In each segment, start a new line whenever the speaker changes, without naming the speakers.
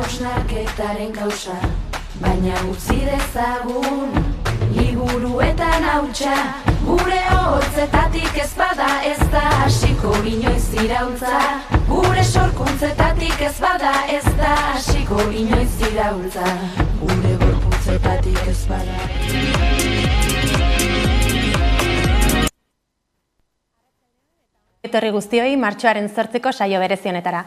Hausnarketaren kausa, baina utzi dezagun liburuetan hautsa, gure hotzetatik ez bada ez da hasiko inoiz iraultza, gure sorkuntzetatik ez bada ez da hasiko inoiz iraultza, gure gorputzetatik ez bada.
Etorri guztioi martxoaren 8ko saio berezionetara.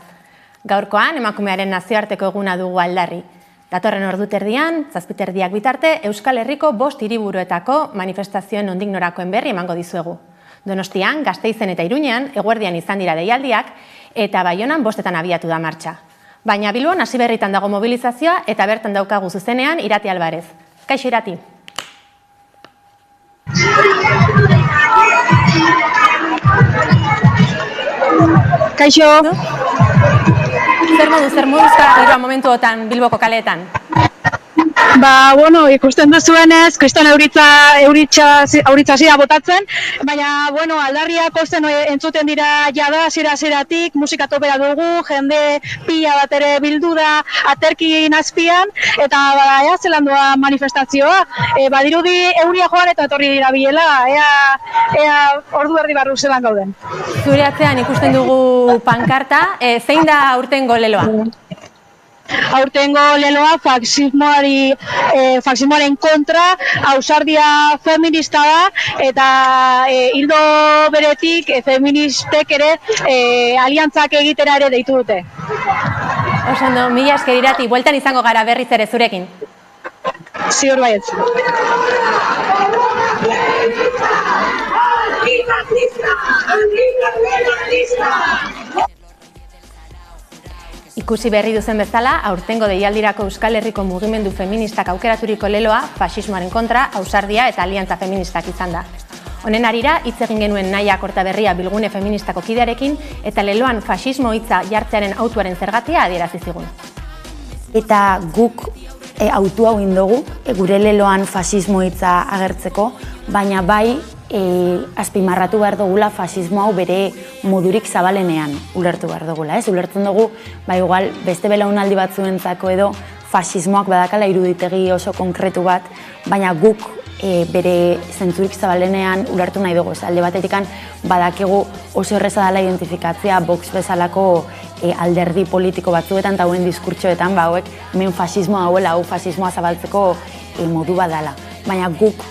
Gaurkoan emakumearen nazioarteko eguna dugu aldarri. Datorren orduterdian, 7:00 bitarte, Euskal Herriko 5 hiriburuetako manifestazioen nondik norakoen berri emango dizuegu. Donostian, Gasteizen eta Iruñean eguerdian izan dira deialdiak eta Baionan 5etan abiatu da martxa. Baina Bilbon hasi berritan dago mobilizazioa eta bertan daukagu zuzenean Irati Alvarez. Kaixo Irati.
Kaixo.
Zer moduzka momentuotan Bilboko kaleetan?
Ikusten duzuenez, kriston euritza botatzen, baina, aldarriak osten entzuten dira jada hasiera-hasieratik, musika topera dugu, jende pila bat ere bildu da aterkin azpian, eta ea zelan doa manifestazioa, badirudi euria joan eta etorri dira bilela, ea ordu erdi barru zelan gauden.
Zure atzean ikusten dugu pankarta, zein da aurtengo leloa?
Aurtengo leloa faxismoaren kontra, ausardia feminista da, eta hildo beretik feministek ere aliantzak egitera ere deitu dute.
Oso ondo, mila esker Irati, bueltan izango gara berriz ere zurekin.
Ziur baietz.
Ikusi berri duzen bezala, aurtengo deialdirako Euskal Herriko mugimendu feministak aukeraturiko leloa faxismoaren kontra, ausardia eta aliantza feministak izan da. Honen harira, hitz egin genuen Naia Kortaberria Bilgune feministako kidearekin eta leloan faxismo hitza jartzearen autuaren zergatia adierazi zigun.
Eta guk autu hau indogu, gure leloan faxismo hitza agertzeko, baina bai azpimarratu behar dugula faxismo hau bere modurik zabalenean ulertu behar dugula, ez? Ulertzen dugu, igual beste belaunaldi batzuentzako edo faxismoak badakala iruditegi oso konkretu bat, baina guk bere zentzurik zabalenean ulertu nahi dugu. Alde batetikan badakigu oso erreza dela identifikatzea Vox bezalako alderdi politiko batzuetan eta hauen diskurtsoetan, hauek hemen faxismoa hauela, hau faxismoa zabaltzeko modu badala. Baina guk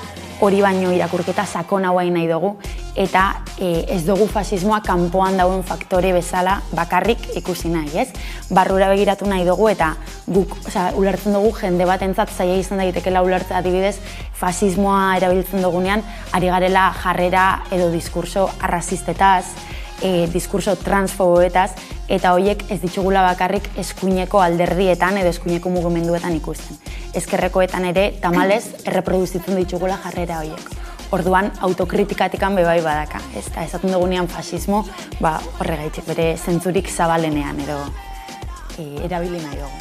hori baino irakurketa sakon hau nahi dugu, eta ez dugu faxismoa kanpoan dauen faktore bezala bakarrik ikusi nahi, ez? Barrura begiratu nahi dugu eta guk ulertzen dugu jende batentzat zaila izan daitekela ulertzea adibidez faxismoa erabiltzen dugunean ari garela jarrera edo diskurso arrazistetaz, diskurso transfoboetaz, eta horiek ez ditugula bakarrik eskuineko alderdietan edo eskuineko mugimenduetan ikusten. Ezkerrekoetan ere tamalez erreproduzitzen ditugula jarrera horiek. Orduan autokritikatikan bebai badaka. Eta esaten dugunean faxismo horregaitik bere zentzurik zabalenean edo erabili nahi dugu.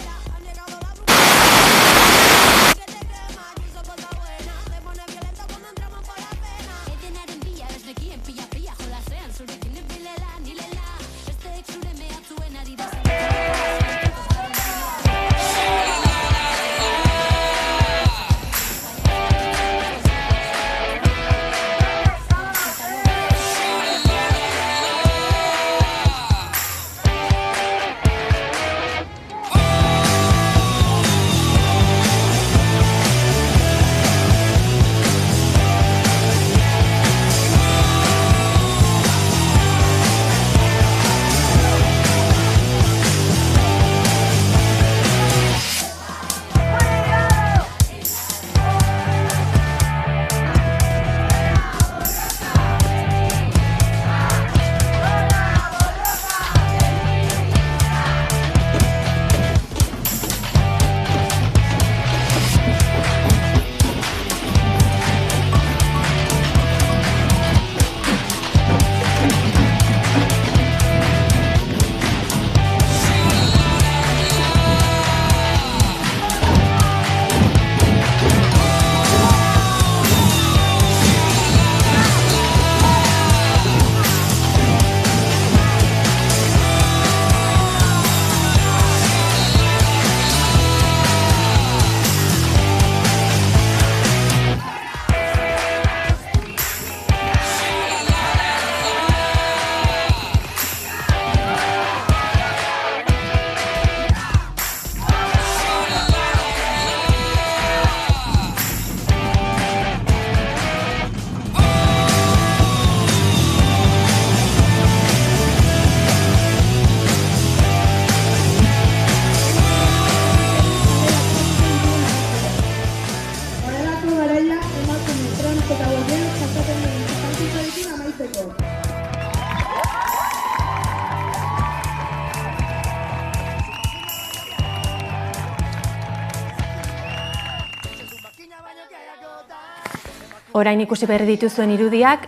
Orain ikusi berri dituzuen irudiak,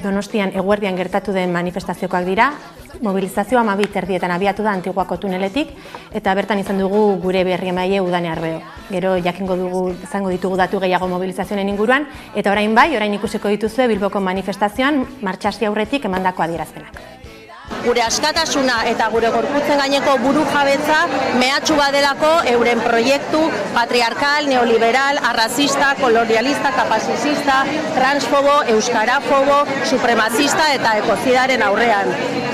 Donostian eguerdian gertatu den manifestaziokoak dira, mobilizazioa 12:30 abiatu da Antiguako tuneletik, eta bertan izan dugu gure berri emaile Udane Arbeo. Gero jakingo dugu, izango ditugu datu gehiago mobilizazioen inguruan, eta orain ikusiko dituzue Bilboko manifestazioan martxasi aurretik emandako adierazpenak.
Gure askatasuna eta gure gorputzen gaineko buru jabetza mehatxu badelako euren proiektu patriarkal, neoliberal, arrazista, kolonialista eta fascista, transfobo, euskarafobo, supremazista eta ekozidaren aurrean.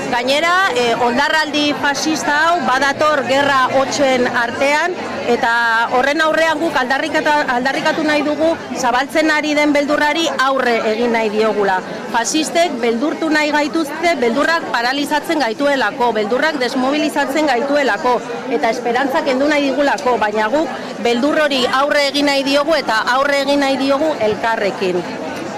Gainera, oldarraldi fascista hau badator gerra hotxen artean, eta horren aurrean guk aldarrikatu nahi dugu zabaltzen ari den beldurrari aurre egin nahi diogula. Fasistek beldurtu nahi gaituzte, beldurrak paralizatzen gaituelako, beldurrak desmobilizatzen gaituelako, eta esperantzak kendu nahi digulako, baina guk beldur hori aurre egin nahi diogu eta aurre egin nahi diogu elkarrekin.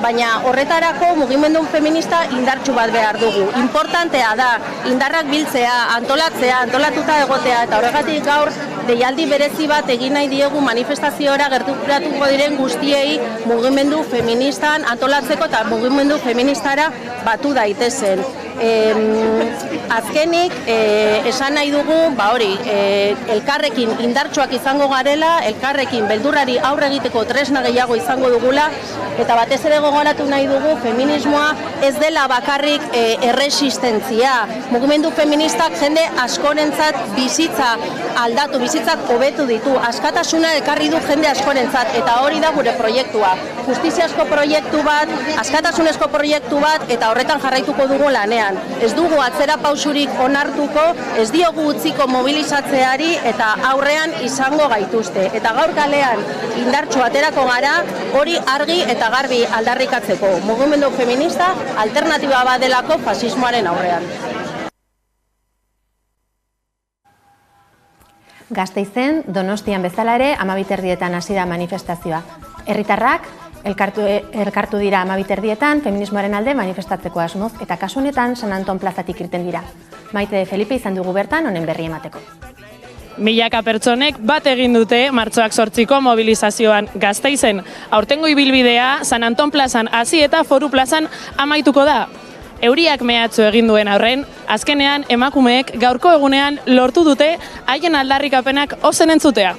Baina horretarako mugimendu feminista indartsu bat behar dugu. Importantea da, indarrak biltzea, antolatzea, antolatuta egotea, eta horregatik gaur deialdi berezi bat egin nahi diegu manifestaziora gerturatuko diren guztiei mugimendu feministan antolatzeko eta mugimendu feministara batu daitezen. Azkenik, esan nahi dugu, elkarrekin indartsuak izango garela, elkarrekin beldurrari aurre egiteko tresna gehiago izango dugula, eta batez ere gogoratu nahi dugu, feminismoa ez dela bakarrik erresistentzia. Mugimendu feministak jende askorentzat bizitza aldatu, bizitzak hobetu ditu, askatasuna ekarri du jende askorentzat, eta hori da gure proiektua. Justiziazko proiektu bat, askatasunezko proiektu bat, eta horretan jarraituko dugu lanean. Ez dugu atzera pausurik onartuko, ez diogu utziko mobilizatzeari eta aurrean izango gaituzte. Eta gaur kalean indartsu aterako gara, hori argi eta garbi aldarrikatzeko. Mugimendu feminista alternatiba badelako fasismoaren aurrean.
Gasteizen, Donostian bezala ere, 12:30 hasi da manifestazioa. Herritarrak elkartu dira 12:30 feminismoaren alde manifestatzeko asmoz, eta kasu honetan San Anton plazatik irten dira. Maite de Felipe izan dugu bertan honen berri emateko.
Milaka pertsonek bat egin dute martxoak 8ko mobilizazioan Gasteizen. Aurtengo ibilbidea San Anton plazan hasi eta Foru plazan amaituko da. Euriak mehatxu egin duen aurren, azkenean emakumeek gaurko egunean lortu dute haien aldarrikapenak ozen entzutea.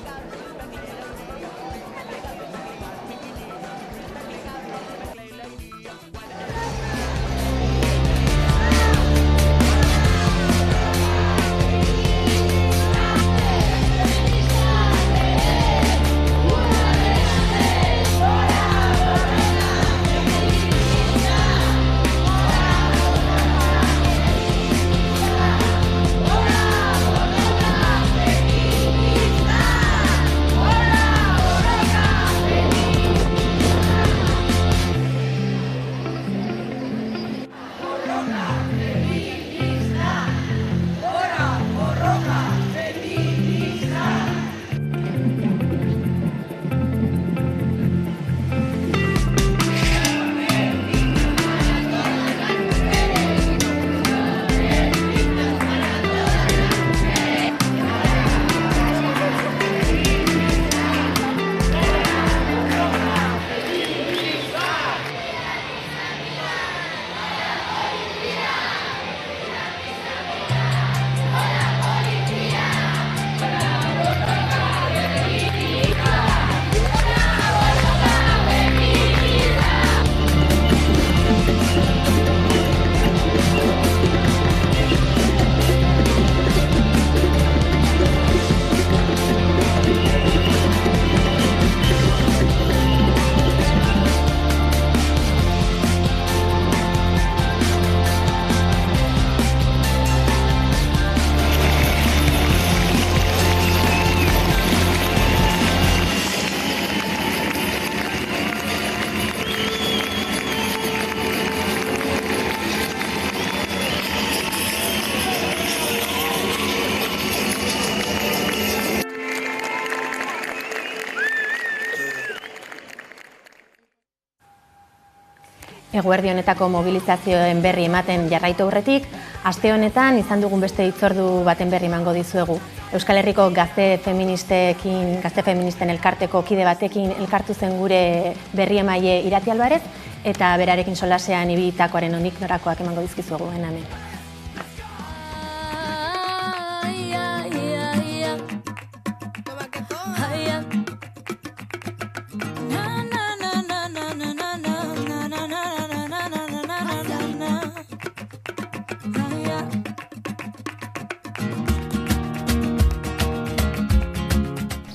Eguerdi honetako mobilizazioen berri ematen jarraitu aurretik, aste honetan izan dugun beste hitzordu baten berri emango dizuegu. Euskal Herriko gazte feministen elkarteko kide batekin elkartu zen gure berri emaile Irati Alvarez, eta berarekin solasean ibilitakoaren onik norakoak emango dizkizuegu hemen.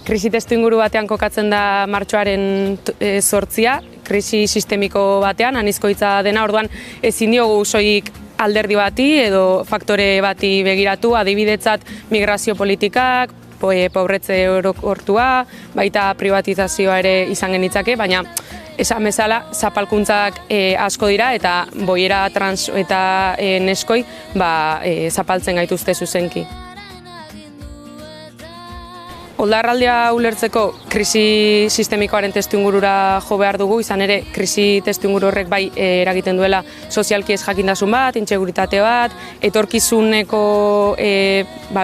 Krisi testuinguru batean kokatzen da martxoaren 8, krisi sistemiko batean, anizkoitza dena, orduan ezin diogu soilik alderdi bati edo faktore bati begiratu, adibidetzat migrazio politikak, pobretze orokortua, baita privatizazioa ere izan genitzake, baina esan bezala zapalkuntzak asko dira eta boiera trans eta neskoi zapaltzen gaituzte zuzenki. Oldarraldia ulertzeko krisi sistemikoaren testuingurura jo behar dugu, izan ere krisi testuinguru horrek bai eragiten duela sozialki ez jakintasun bat, inseguritate bat, etorkizuneko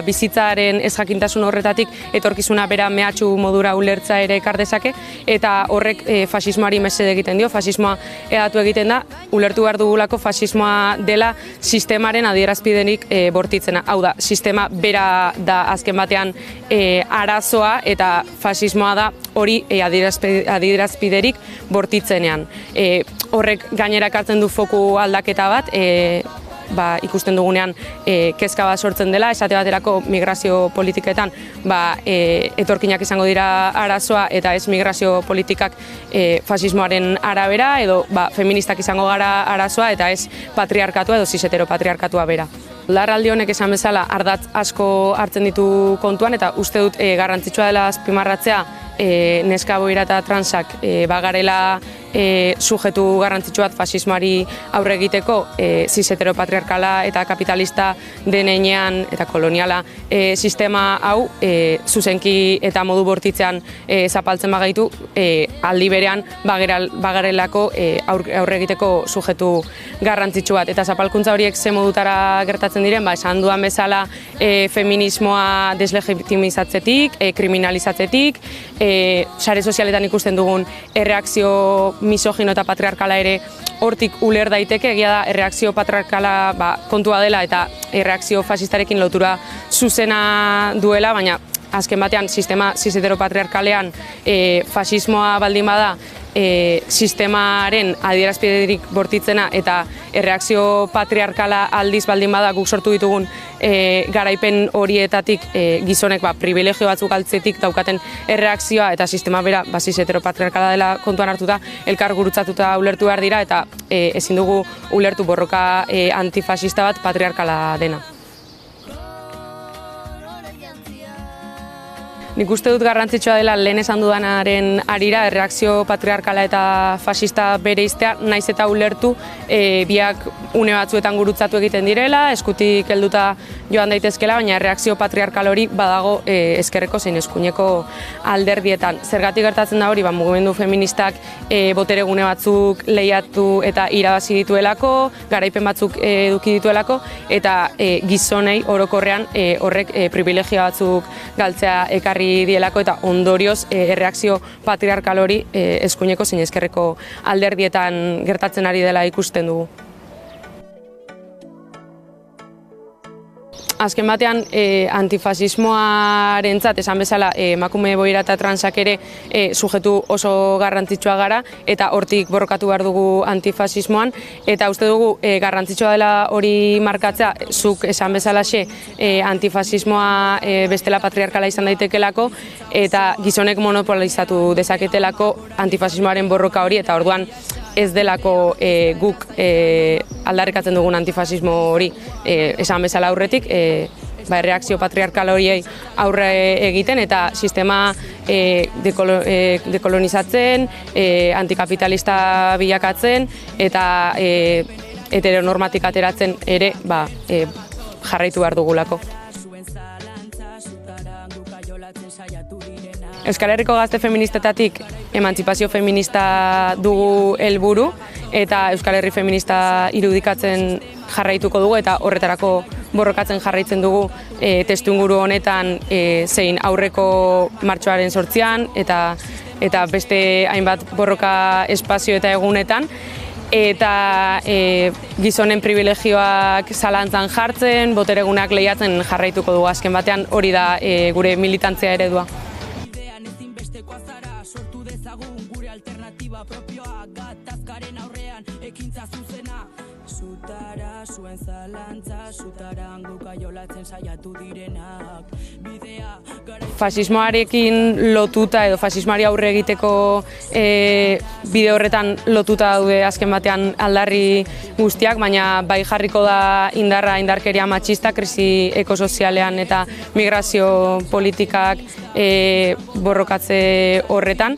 bizitzaren ez jakintasun horretatik etorkizuna bera mehatxu modura ulertza ere ekar dezake, eta horrek fasismoari mesede egiten dio, fasismoa hedatu egiten da, ulertu behar dugulako fasismoa dela sistemaren adierazpidenik bortitzena. Hau da, sistema bera da azken batean arazoa eta fasismoa da hori adierazpiderik bortitzenean. Horrek gainera ekartzen du foku aldaketa bat, ikusten dugunean kezka bat sortzen dela, esate baterako migrazio politiketan etorkinak izango dira arazoa eta ez migrazio politikak fasismoaren arabera, edo feministak izango gara arazoa eta ez patriarkatua edo cis-heteropatriarkatua bera. Oldarraldi honek esan bezala ardatz asko hartzen ditu kontuan eta uste dut garrantzitsua dela azpimarratzea neska boira eta transak bagarela sujetu garrantzitsu bat fasismoari aurre egiteko cis-heteropatriarkala eta kapitalista denean eta koloniala sistema hau zuzenki eta modu bortitzean zapaltzen bagaitu, aldi berean bagarelako aurre egiteko sujetu garrantzitsu bat. Eta zapalkuntza horiek ze modutara gertatzen diren, esan dudan bezala feminismoa deslegitimizatzetik, kriminalizatzetik, sare sozialetan ikusten dugun erreakzio misogino eta patriarkala ere hortik uler daiteke, egia da erreakzio patriarkala kontua dela eta erreakzio fasistarekin lotura zuzena duela, baina azken batean sistema cis-heteropatriarkalean fasismoa baldin bada sistemaren adierazpiderik bortitzena eta erreakzio patriarkala aldiz baldin bada guk sortu ditugun garaipen horietatik gizonek privilegio batzuk altzetik daukaten erreakzioa eta sistema bera cis-heteropatriarkala dela kontuan hartuta elkar gurutzatuta ulertu behar dira eta ezin dugu ulertu borroka antifasista bat patriarkala dena. Nik uste dut garrantzitsua dela lehen esan dudanaren harira erreakzio patriarkala eta fasista bereiztea, naiz eta ulertu biak une batzuetan gurutzatu egiten direla, eskutik helduta joan daitezkela, baina erreakzio patriarkal hori badago ezkerreko zein eskuineko alderdietan. Zergatik gertatzen da hori, mugimendu feministak boteregune batzuk lehiatu eta irabazi dituelako, garaipen batzuk eduki dituelako, eta gizonei orokorrean horrek privilegio batzuk galtzea ekarri dielako eta ondorioz erreakzio patriarkal hori eskuineko zein ezkerreko alderdietan gertatzen ari dela ikusten dugu. Azken batean antifasismoarentzat esan bezala emakume boira eta transak ere sujetu oso garrantzitsua gara eta hortik borrokatu behar dugu antifasismoan eta uste dugu garrantzitsua dela hori markatzea zuk esan bezalaxe antifasismoa bestela patriarkala izan daitekelako eta gizonek monopolizatu dezaketelako antifasismoaren borroka hori eta orduan ez delako guk aldarrikatzen dugun antifasismo hori esan bezala aurretik erreakzio patriarkal horiei aurre egiten eta sistema dekolonizatzen, antikapitalista bilakatzen eta heteronormatik ateratzen ere jarraitu behar dugulako. Euskal Herriko gazte feministetatik emantzipazio feminista dugu helburu eta Euskal Herri feminista irudikatzen jarraituko dugu eta horretarako borrokatzen jarraitzen dugu testuinguru honetan zein aurreko martxoaren 8an eta beste hainbat borroka espazio eta egunetan, eta gizonen privilegioak zalantzan jartzen, boteregunak lehiatzen jarraituko dugu. Azken batean hori da gure militantzia eredua. Fasismoarekin lotuta edo fasismoari aurre egiteko bide horretan lotuta daude azken batean aldarri guztiak, baina bai jarriko da indarkeria matxista, krisi ekosozialean eta migrazio politikak borrokatze horretan,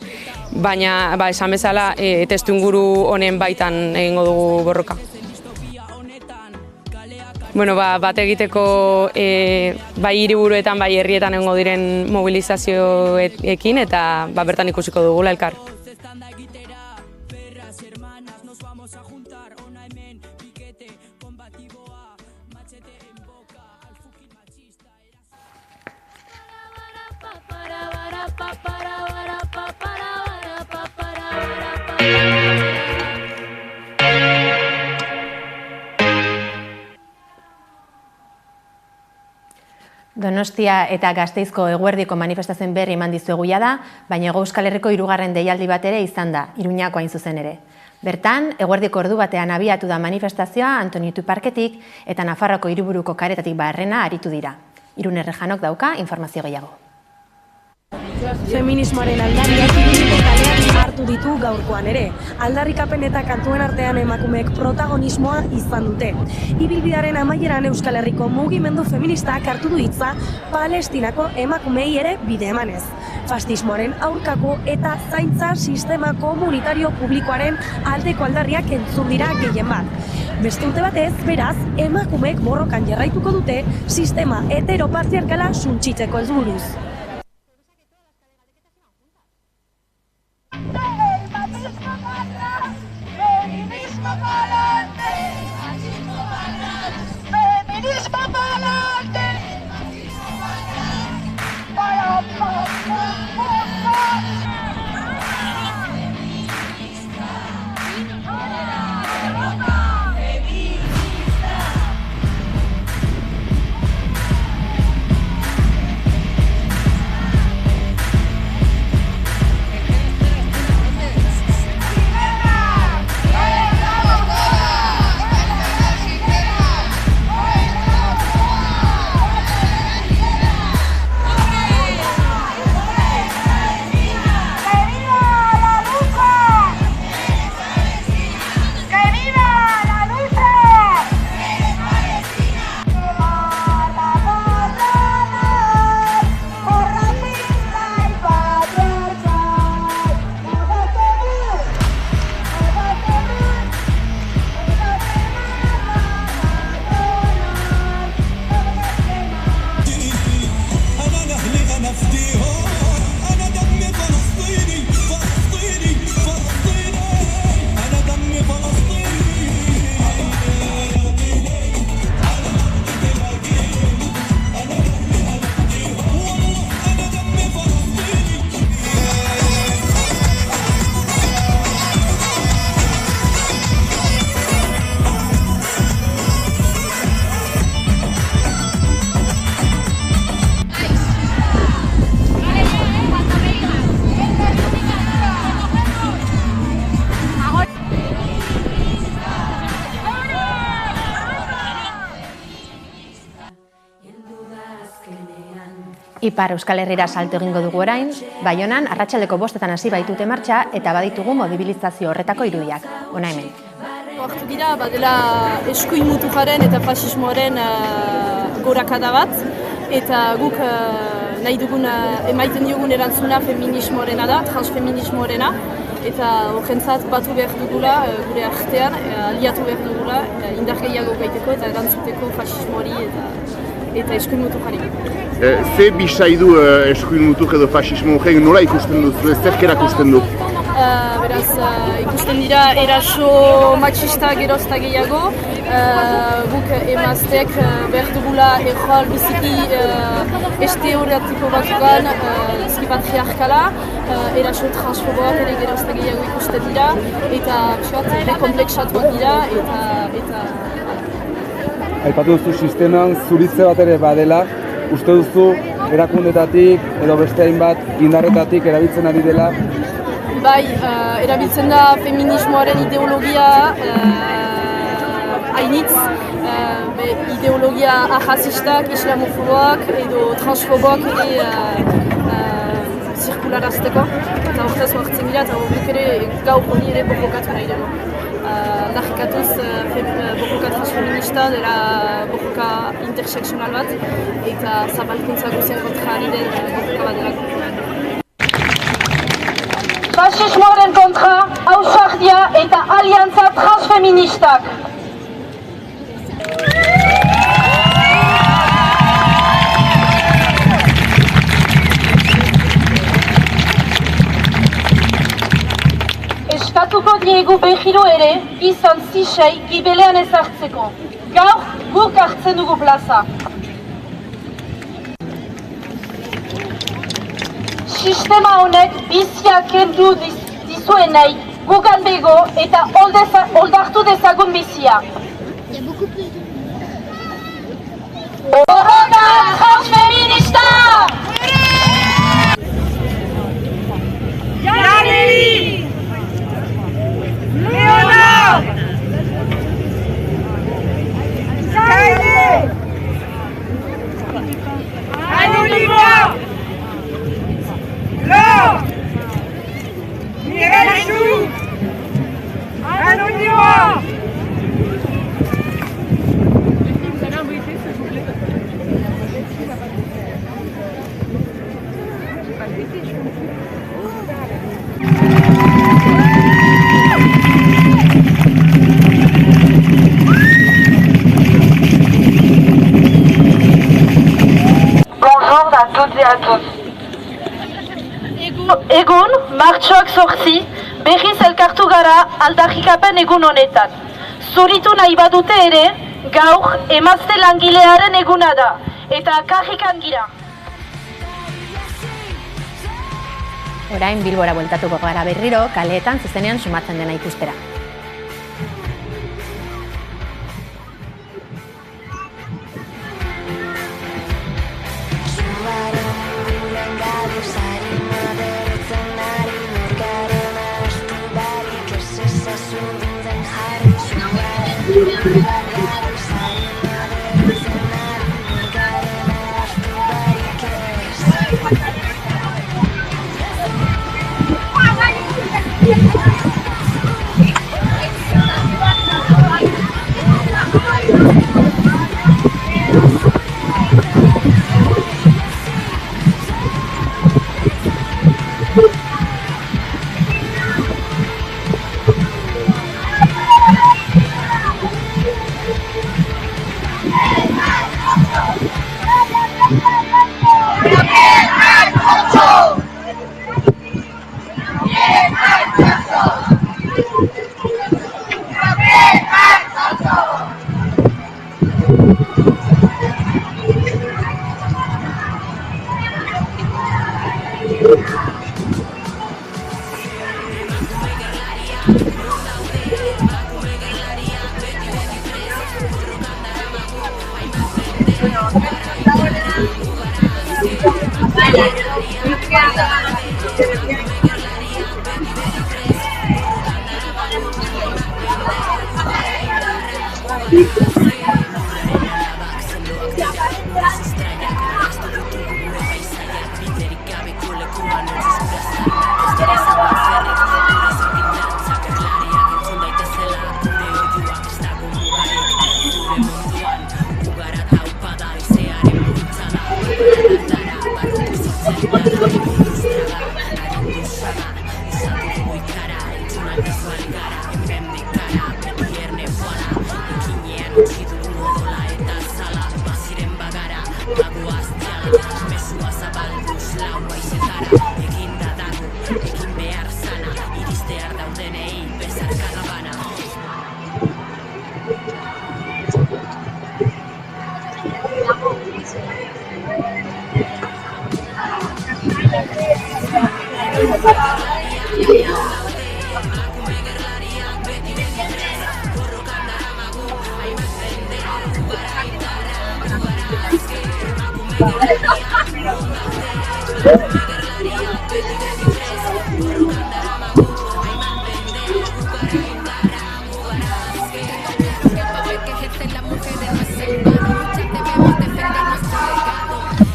baina esan bezala testuinguru honen baitan egingo dugu borroka. Bat egiteko bai hiriburuetan, bai herrietan egongo diren mobilizazioekin eta bertan ikusiko dugula elkar.
Donostia eta Gasteizko eguerdiko manifestazioen berri eman dizuegu da, baina Hego Euskal Herriko 3. deialdi bat ere izan da, Iruñako hain zuzen ere. Bertan, eguerdiko ordu batean abiatu da manifestazioa Antoniutu Parketik eta Nafarroako hiriburuko karetatik barrena aritu dira. Irune Rejanok dauka informazio gehiago.
Feminismoaren aldarriak Iruneko kalean hartu ditu gaurkoan ere. Aldarrikapen eta kantuen artean emakumeek protagonismoa izan dute. Ibilbidearen amaieran Euskal Herriko mugimendu feministak hartu du hitza Palestinako emakumei ere bide emanez. Fasismoaren aurkako eta zaintza sistema komunitario publikoaren aldeko aldarriak entzun dira gehien bat. Beste urte batez, beraz, emakumeek borrokan jarraituko dute sistema heteropatriarkala suntsitzeko helburuz.
Ipar Euskal Herrira salto egingo dugu orain, Baionan arratsaldeko 5etan hasi baitute martxa eta baditugu mobilizazio horretako irudiak. Hona hemen.
Hartu dira, badela eskuin muturraren eta fasismoaren gorakada bat, eta guk nahi dugun emaiten diogun erantzuna feminismoarena da, transfeminismoarena, eta horrentzat batu behar dugula gure artean, aliatu behar dugula indar gehiago gaiteko eta erantzuteko fasismoari eta eskuin muturrari.
Ze bisai du eskuin mutur edo fasismo horrek nola ikusten duzu, zerk erakusten du?
beraz ikusten dira eraso matxista gerozta gehiago, guk emazteek behar dugula erroal biziki estereotipo batugan, biziki patriarkala, eraso transfoboak ere gerozta gehiago ikusten dira, eta ere komplexatuak dira, eta
Aipatu duzu sisteman zuritze bat ere badela, uste duzu erakundetatik edo beste hainbat indarretatik erabiltzen ari dela?
Bai, erabiltzen da feminismoaren ideologia hainitz, ideologia ahazistak, islamofoboak edo transfoboak ere zirkularazteko, eta horretaz hartzen dira, eta horrek ere gaur honi ere borrokatu nahi dugu. Aldarrikatuz borroka transfeminista dela borroka interseksional bat, eta zabalkuntza guzien kontra ari den borroka bat dela.
Fasismoaren kontra, ausardia eta aliantza transfeministak. Eskatuko diegu behiro ere, izan zisei gibelean ezartzeko. Gaur, guk hartzen dugu plaza. Sistema honek bizia kendu dizuenei gugan bego eta oldartu dezagun bizia. Borroka transfeminista! Janeri! Leona! Zaide! Anonimoa! Lo! Miresu! Anonimoa! Bonjour à toutes et à tous. Egun, martxoak 8, berriz elkartu gara aldarrikapen egun honetan. Zuritu nahi badute ere, gaur emazte langilearen eguna da, eta karrikan gira.
Orain Bilbora bueltatuko gara berriro, kaleetan zuzenean sumatzen dena ikustera.
Bestear daudenei bezarka bana.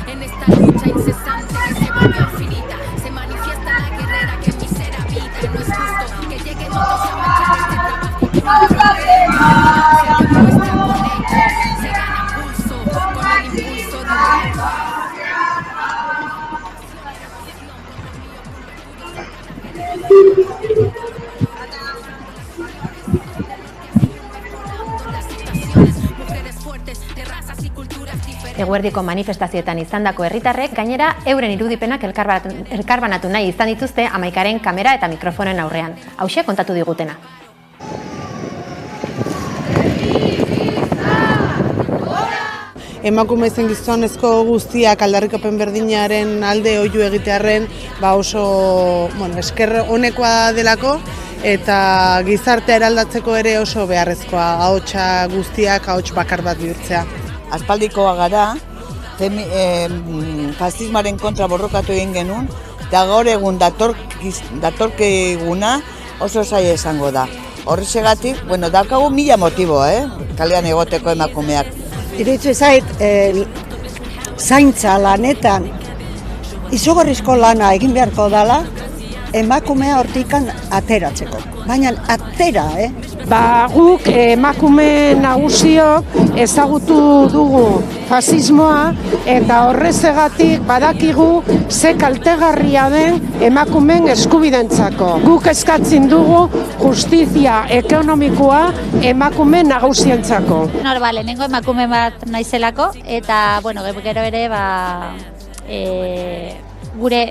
En esta lucha incesante que se vuelve infinita, se manifiesta la guerrera que en mi ser habita. No es justo que lleguen otros a manchar este trabajo. Nuestra con ellos se gana pulso con el impulso de
Eguerdiko manifestazioetan izandako herritarrek gainera euren irudipenak elkarbanatu nahi izan dituzte Hamaikaren kamera eta mikrofonen aurrean. Hauxe kontatu digutena.
Emakume zen gizonezko guztiak aldarrikapen berdinaren alde oihu egitearren oso esker honekoa delako eta gizartea eraldatzeko ere oso beharrezkoa, ahotsa guztiak ahots bakar bat bihurtzea.
Aspaldikoa gara, fasismoaren kontra borrokatu egin genuen, eta gaur egun datorkiguna oso zaila izango da. Horrexegatik, daukagu 1000 motibo, kalean egoteko emakumeak.
Iruditzen zait, zaintza lanetan izugarrizko lana egin beharko dela, emakumea hortikan ateratzeko. Baina atera,
Guk emakume nagusiok ezagutu dugu fasismoa eta horrezegatik badakigu ze kaltegarria den emakumeen eskubidentzako. Guk eskatzen dugu justizia ekonomikoa emakume nagusientzako.
Lehenengo emakume bat naizelako eta gero ere gure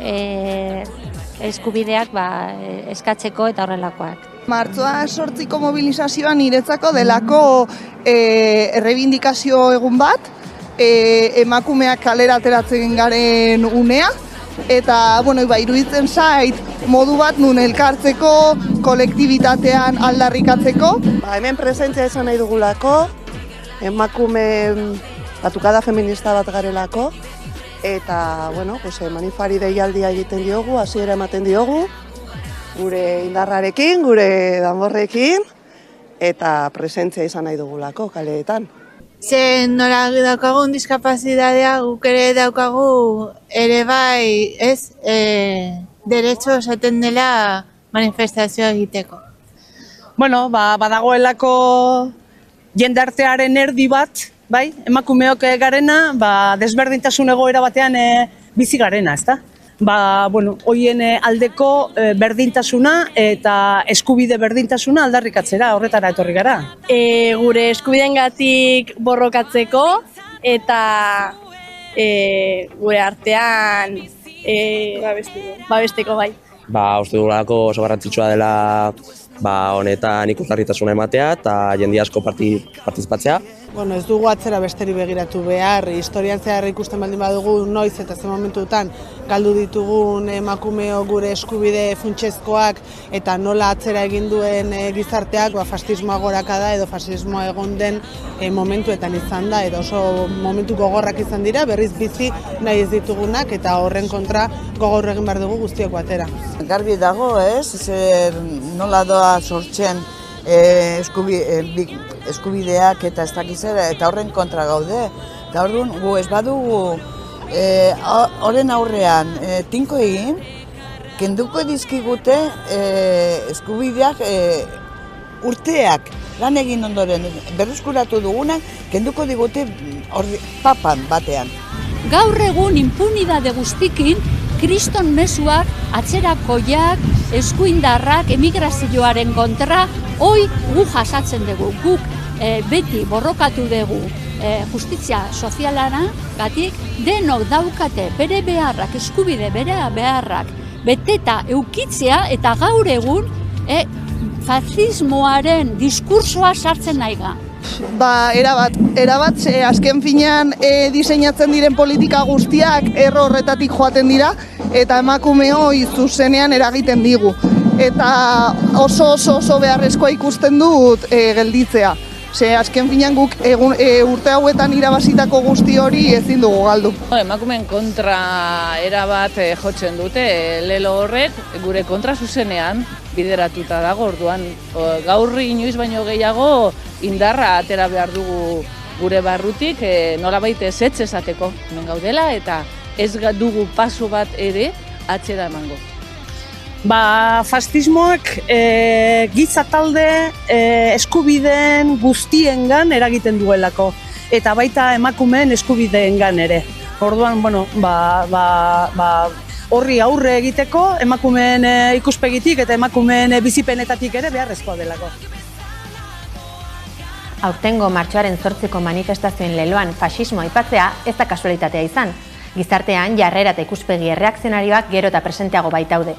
eskubideak eskatzeko eta horrelakoak.
Martxoa 8ko mobilizazioa niretzako delako errebindikazio egun bat, emakumeak kalera ateratzen garen unea, eta iruditzen zait modu bat nun elkartzeko, kolektibitatean aldarrikatzeko.
Hemen presentzia esan nahi dugulako, emakume batukada feminista bat garelako, eta manifari deialdia egiten diogu, hasiera ematen diogu, gure indarrarekin, gure danborrekin, eta presentzia izan nahi dugulako kaleetan.
Zen nola daukagun diskapazitatea guk ere daukagu ere bai, derecho esaten dela manifestazioa egiteko.
Badagoelako jendartearen erdi bat, bai, emakumeok garena, desberdintasun egoera batean bizi garena, ezta? Hoien aldeko berdintasuna eta eskubide berdintasuna aldarrikatzera, horretara etorri gara.
Gure eskubideengatik borrokatzeko eta gure artean babesteko bai.
Uste dugulako oso garrantzitsua dela honetan ikusgarritasuna ematea eta jende asko partizipatzea.
Ez dugu atzera besteri begiratu behar, historian zehar ikusten baldin badugu noiz eta ze momentutan galdu ditugun emakumeo gure eskubide funtsezkoak eta nola atzera egin duen gizarteak fasismoa gorakada edo fasismoa egon den momentuetan izan da edo oso momentu gogorrak izan dira, berriz bizi nahi ez ditugunak eta horren kontra gogor egin behar dugu guztiok batera.
Garbi dago, nola doa sortzen eskubideak eta ez dakizera eta horren kontra gaude. Eta orduan gu ez badugu horren aurrean tinko egin, kenduko dizkigute eskubideak urteak lan egin ondoren berreskuratu dugunak kenduko digute papan batean.
Gaur egun impunidade guztikin kriston mezuak, atzerakoiak, eskuindarrak, emigrazioaren kontra, hoi gu jasatzen dugu, guk beti borrokatu dugu justizia sozialana, gatik denok daukate bere beharrak, eskubide bere beharrak, beteta eukitzea eta gaur egun fasismoaren diskursoa sartzen nahi ga.
Ba, erabat, azken finean diseinatzen diren politika guztiak erro horretatik joaten dira, eta emakume hori zuzenean eragiten digu. Eta oso beharrezkoa ikusten dut gelditzea. Azken finean guk urte hauetan irabazitako guzti hori ezin dugu galdu.
Emakumeen kontra erabat jotzen dute, lelo horrek gure kontra zuzenean bideratuta dago, orduan gaur inoiz baino gehiago indarra atera behar dugu gure barrutik, nolabait ezetz esateko hemen gaudela eta ez dugu paso bat ere atzera emango.
Ba, fascismoak giza talde eskubideen guztiengan eragiten duelako, eta baita emakumeen eskubideengan ere. Orduan, bueno, horri aurre egiteko emakumeen ikuspegitik eta emakumeen bizipenetatik ere beharrezkoa delako.
Aurtengo martxoaren 8ko manifestazioen leloan fasismoa aipatzea ez da kasualitatea izan. Gizartean jarrera eta ikuspegi erreakzionarioak gero eta presenteago baitaude.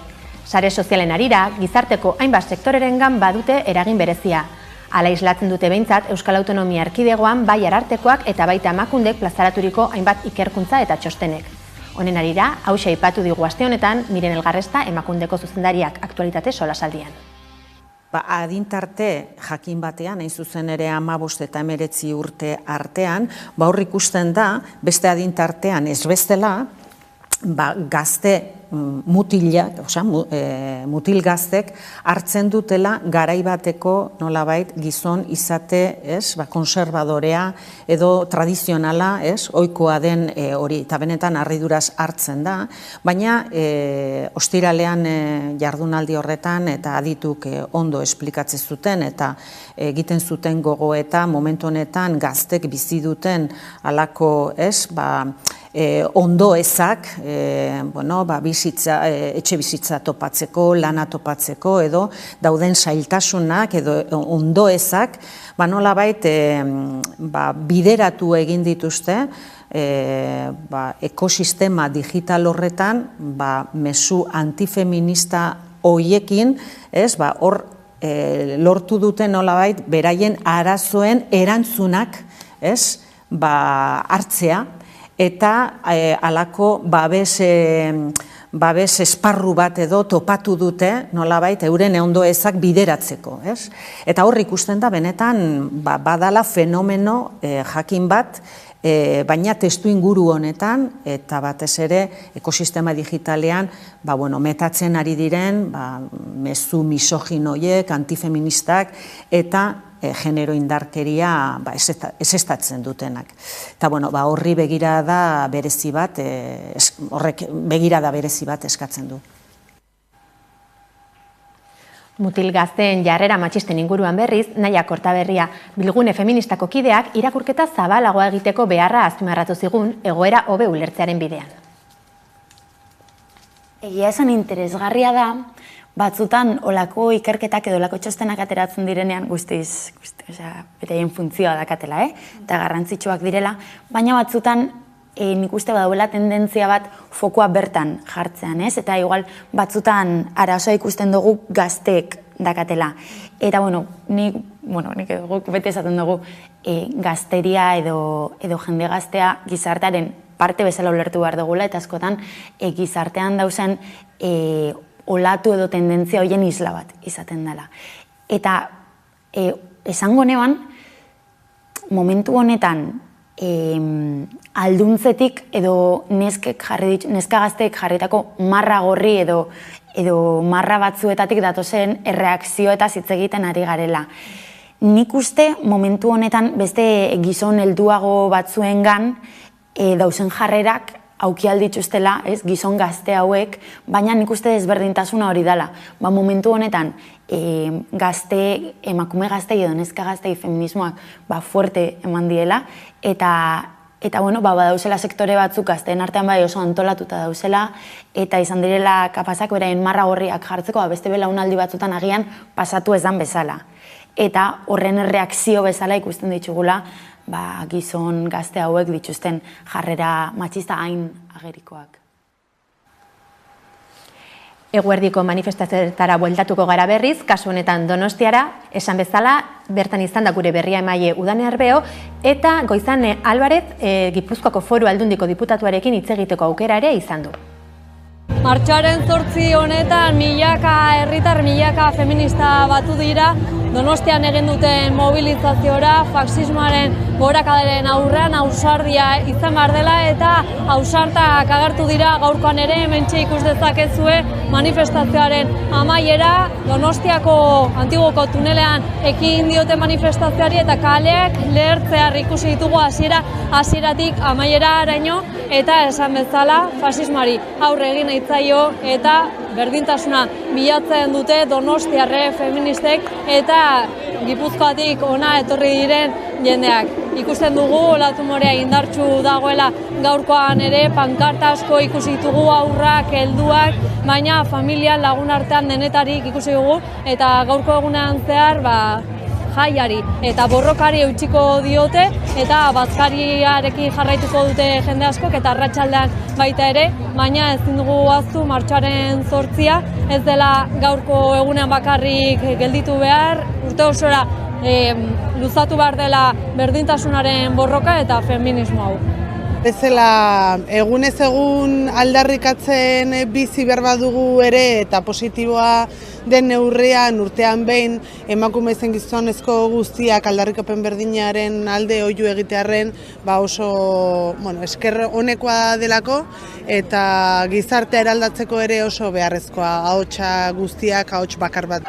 Sare sozialen arira, gizarteko hainbat sektorerengan badute eragin berezia. Hala islatzen dute behintzat Euskal Autonomia Erkidegoan bai arartekoak eta baita emakundek plazaraturiko hainbat ikerkuntza eta txostenek. Honen arira, hauxe aipatu digu aste honetan Miren Elgarresta emakundeko zuzendariak aktualitate solasaldian.
Adintarte jakin batean, hain zuzen ere 15 eta 19 urte artean, hor ikusten da, beste adintartean ez bestela, gazte mutilak, mutil gaztek hartzen dutela garai bateko nolabait gizon izate, konservadorea edo tradizionala, ohikoa den hori, eta benetan harriduraz hartzen da, baina ostiralean jardunaldi horretan eta adituk ondo esplikatzen zuten eta egiten zuten gogoeta momentu honetan gaztek bizi duten halako, ondo ezak, etxe bizitza topatzeko, lana topatzeko, edo dauden zailtasunak, edo ondo ezak, nolabait bideratu egin dituzte, ekosistema digital horretan, mezu antifeminista hoiekin, hor lortu duten nolabait, beraien arazoen erantzunak hartzea, eta halako babes esparru bat edo topatu dute nolabait euren ondo ezak bideratzeko. Eta hor ikusten da benetan badala fenomeno jakin bat, baina testu inguru honetan eta batez ere ekosistema digitalean metatzen ari diren mezu misoginoiek, antifeministak eta genero indarkeria ezeztatzen dutenak. Eta horri begirada berezi bat, horrek begirada berezi bat eskatzen du.
Mutil gazteen jarrera matxisten inguruan berriz, Naia Kortaberria Bilgune Feministako kideak irakurketa zabalagoa egiteko beharra azpimarratu zigun egoera hobe ulertzearen bidean.
Egia esan interesgarria da, batzutan olako ikerketak edo olako txostenak ateratzen direnean guztiz, beraien funtzioa dakatela, eta garrantzitsuak direla, baina batzutan nik uste badauela tendentzia bat fokua bertan jartzean, eta igual batzutan arazoa ikusten dugu gazteek dakatela. Eta nik bete esaten dugu gazteria edo jende gaztea gizartearen parte bezala ulertu behar dugula, eta askotan gizartean dauzen olatu edo tendentzia horien isla bat izaten dela. Eta esango neban, momentu honetan alduntzetik edo neska gazteek jarritako marra gorri edo marra batzuetatik datozen erreakzio eta hitz egiten ari garela. Nik uste momentu honetan beste gizon helduago batzuengan dauzen jarrerak auki aldituztela, gizon gazte hauek, baina nik uste desberdintasuna hori dela. Momentu honetan, emakume gaztei edo neska gaztei feminismoak fuerte eman diela, eta badauzela sektore batzuk gazteen artean bai oso antolatuta dauzela, eta izan direla kapazak beraien marra gorriak jartzeko, beste belaunaldi batzutan agian pasatu ez dan bezala. Eta horren erreakzio bezala ikusten ditugula, gizon gazte hauek dituzten jarrera matxista hain agerikoak.
Eguerdiko manifestazioetara bueltatuko gara berriz, kasu honetan Donostiara, esan bezala, bertan izan da gure berria emaile Udane Arbeo, eta Goizane Alvarez, Gipuzkoako Foru Aldundiko diputatuarekin hitz egiteko aukera ere izan du.
Martxoaren 8 honetan milaka herritar, milaka feminista batu dira Donostian egin duten mobilizaziora, faxismoaren gorakadaren aurrean ausardia izan behar dela eta ausartak agertu dira gaurkoan ere, hementxe ikus dezakezue manifestazioaren amaiera, Donostiako Antigoko tunelean ekin diote manifestazioari eta kaleak lehertzear ikusi ditugu hasieratik amaiera araino eta esan bezala faxismoari aurre egin nahi zaio eta berdintasuna bilatzen dute Donostiarre feministek eta Gipuzkoatik ona etorri diren jendeak. Ikusten dugu olatu morea indartsu dagoela gaurkoan ere, pankarta asko ikusi ditugu, aurrak, helduak, baina familia lagun artean denetarik ikusi dugu eta gaurko egunean zehar jaiari eta borrokari eutsiko diote eta bazkariarekin jarraituko dute jende askok eta arratsaldean baita ere, baina ezin dugu ahaztu martxoaren 8 ez dela gaurko egunean bakarrik gelditu behar, urte osora luzatu behar dela berdintasunaren borroka eta feminismo hau.
Bezala egunez egun aldarrikatzen bizi behar badugu ere eta positiboa den neurrian urtean behin emakume zen gizonezko guztiak aldarrikapen berdinaren alde oihu egitearren oso esker honekoa delako eta gizartea eraldatzeko ere oso beharrezkoa, ahotsa guztiak ahots bakar bat.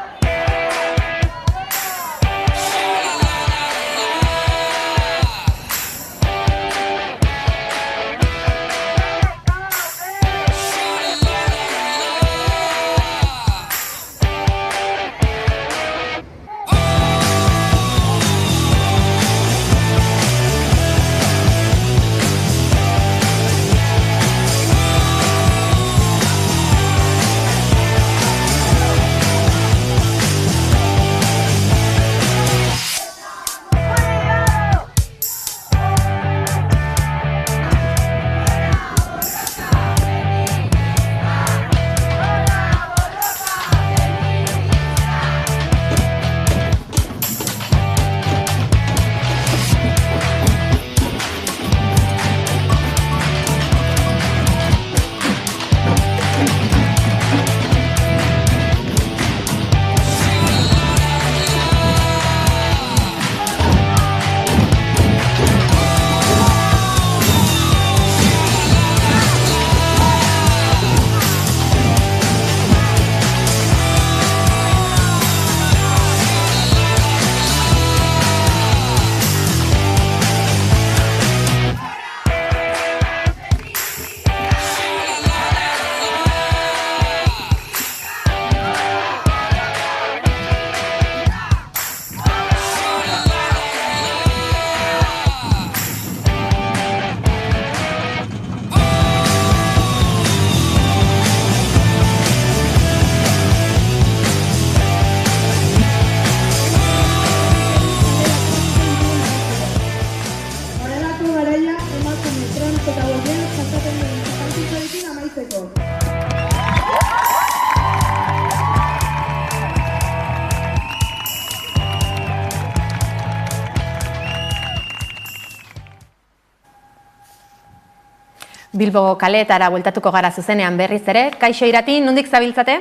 Bilbo kaleetara bueltatuko gara zuzenean berriz ere. Kaixo Irati, nondik zabiltzate?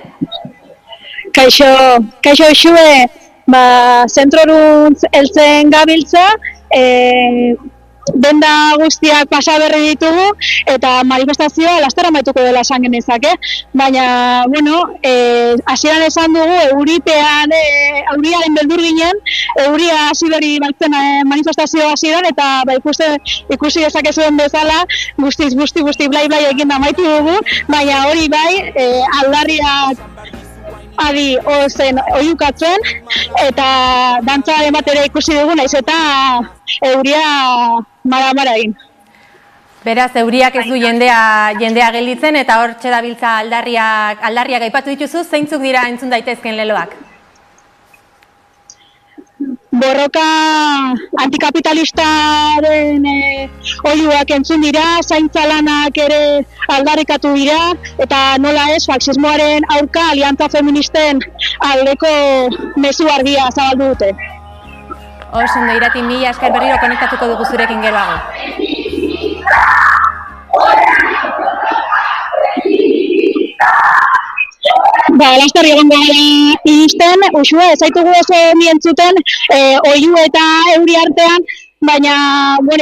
Kaixo Xue, zentroruntz heltzen gabiltza, denda guztiak pasa berri ditugu eta manifestazioa laster amaituko dela esan genezake, baina, hasieran esan dugu euripean, euriaren beldur ginen, euria hasi berri baltzen manifestazioa hasieran eta ikusi dezakezuen bezala guztiz blai egin amaitu dugu, baina hori bai aldarriak adi ozen oiukatzen eta dantzaren bat ere ikusi dugu, naiz eta euria mara egin.
Beraz, euriak ez du jendea gelditzen eta hortxe dabiltza aldarriak aipatu dituzu, zeintzuk dira entzun daitezken leloak?
borroka antikapitalistaren oihuak entzun dira, zaintza lanak ere aldarrikatu dira, eta nola ez, faxismoaren aurka aliantza feministen aldeko mezu argia zabaldu dute.
Oso ondo, Irati, mila esker, berriro konektatuko dugu zurekin geroago.
Laster egongo gara iristen, Uxue, ez zaitugu oso mientzuten oihu eta euri artean, baina,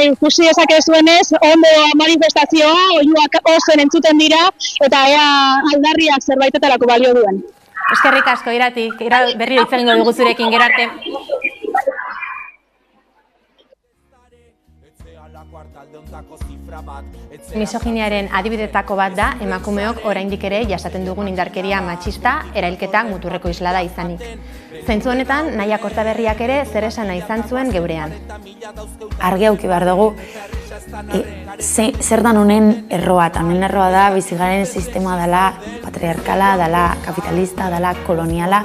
ikusi dezakezuenez, ondo manifestazioa, oihuak oso entzuten dira, eta ea aldarriak zerbaitetarako balio duen.
Eskerrik asko, Irati, berriro hitz egingo dugu zurekin gero arte. Misoginiaren adibidetako bat da emakumeok oraindik ere jasaten dugun indarkeria matxista, erailketa muturreko islada izanik. Zentzu honetan, Naia Kortaberriak ere zer esana izan zuen geurean.
Argi auki behar dugu, zer dan honen erroa, eta honen erroa da bizigaren sistema dela patriarkala, dela kapitalista, dela koloniala,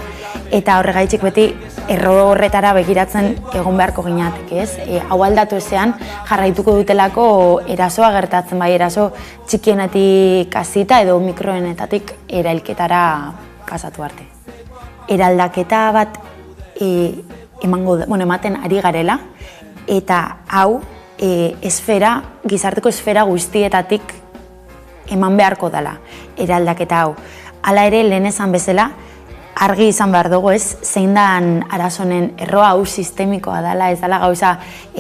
eta horregaitzik beti erro horretara begiratzen egon beharko ginatek, ez? Hau aldatu ezean jarraituko dutelako erasoa gertatzen, bai eraso txikienetik hasita edo mikroenetatik erailketara pasatu arte. Eraldaketa bat ematen ari garela, eta hau gizarteko esfera guztietatik eman beharko dela eraldaketa hau. Hala ere, lehen esan bezala, argi izan behar dugu, ez, zein dan arazonen erroa hau sistemikoa dela, ez dela gauza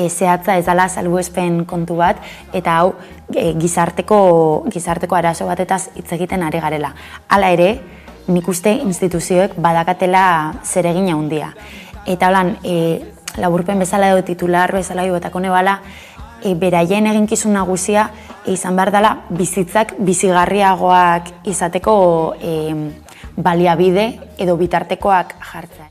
zehatza, ez dela salbuespen kontu bat, eta hau gizarteko arazo batetaz hitz egiten ari garela. Hala ere, nik uste instituzioek badakatela zeregin handia. Eta holan, laburpen bezala edo titular bezala eta konebala, beraien eginkizun nagusia izan behar dela bizitzak bizigarriagoak izateko baliabide edo bitartekoak jartzea.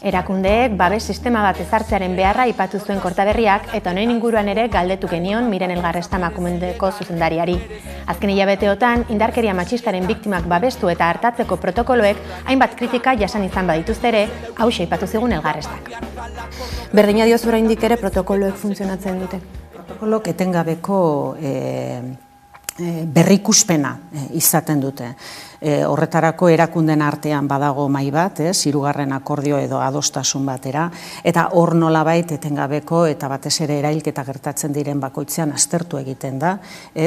Erakundeek babes sistema bat ezartzearen beharra aipatu zuen Kortaberriak eta honen inguruan ere galdetu genion Miren Elgarresta emakumendeko zuzendariari. Azken hilabeteotan, indarkeria matxistaren biktimak babestu eta hartatzeko protokoloek hainbat kritika jasan izan badituzte ere, hauxe aipatu zigun Elgarrestak. Berdina diozu oraindik ere protokoloek funtzionatzen dute?
Protokolok etengabeko berrikuspena izaten dute. Horretarako erakunden artean badago mai bat, hirugarren akordio edo adostasun batera, eta hor nolabait etengabeko eta batez ere erailketa gertatzen diren bakoitzean aztertu egiten da,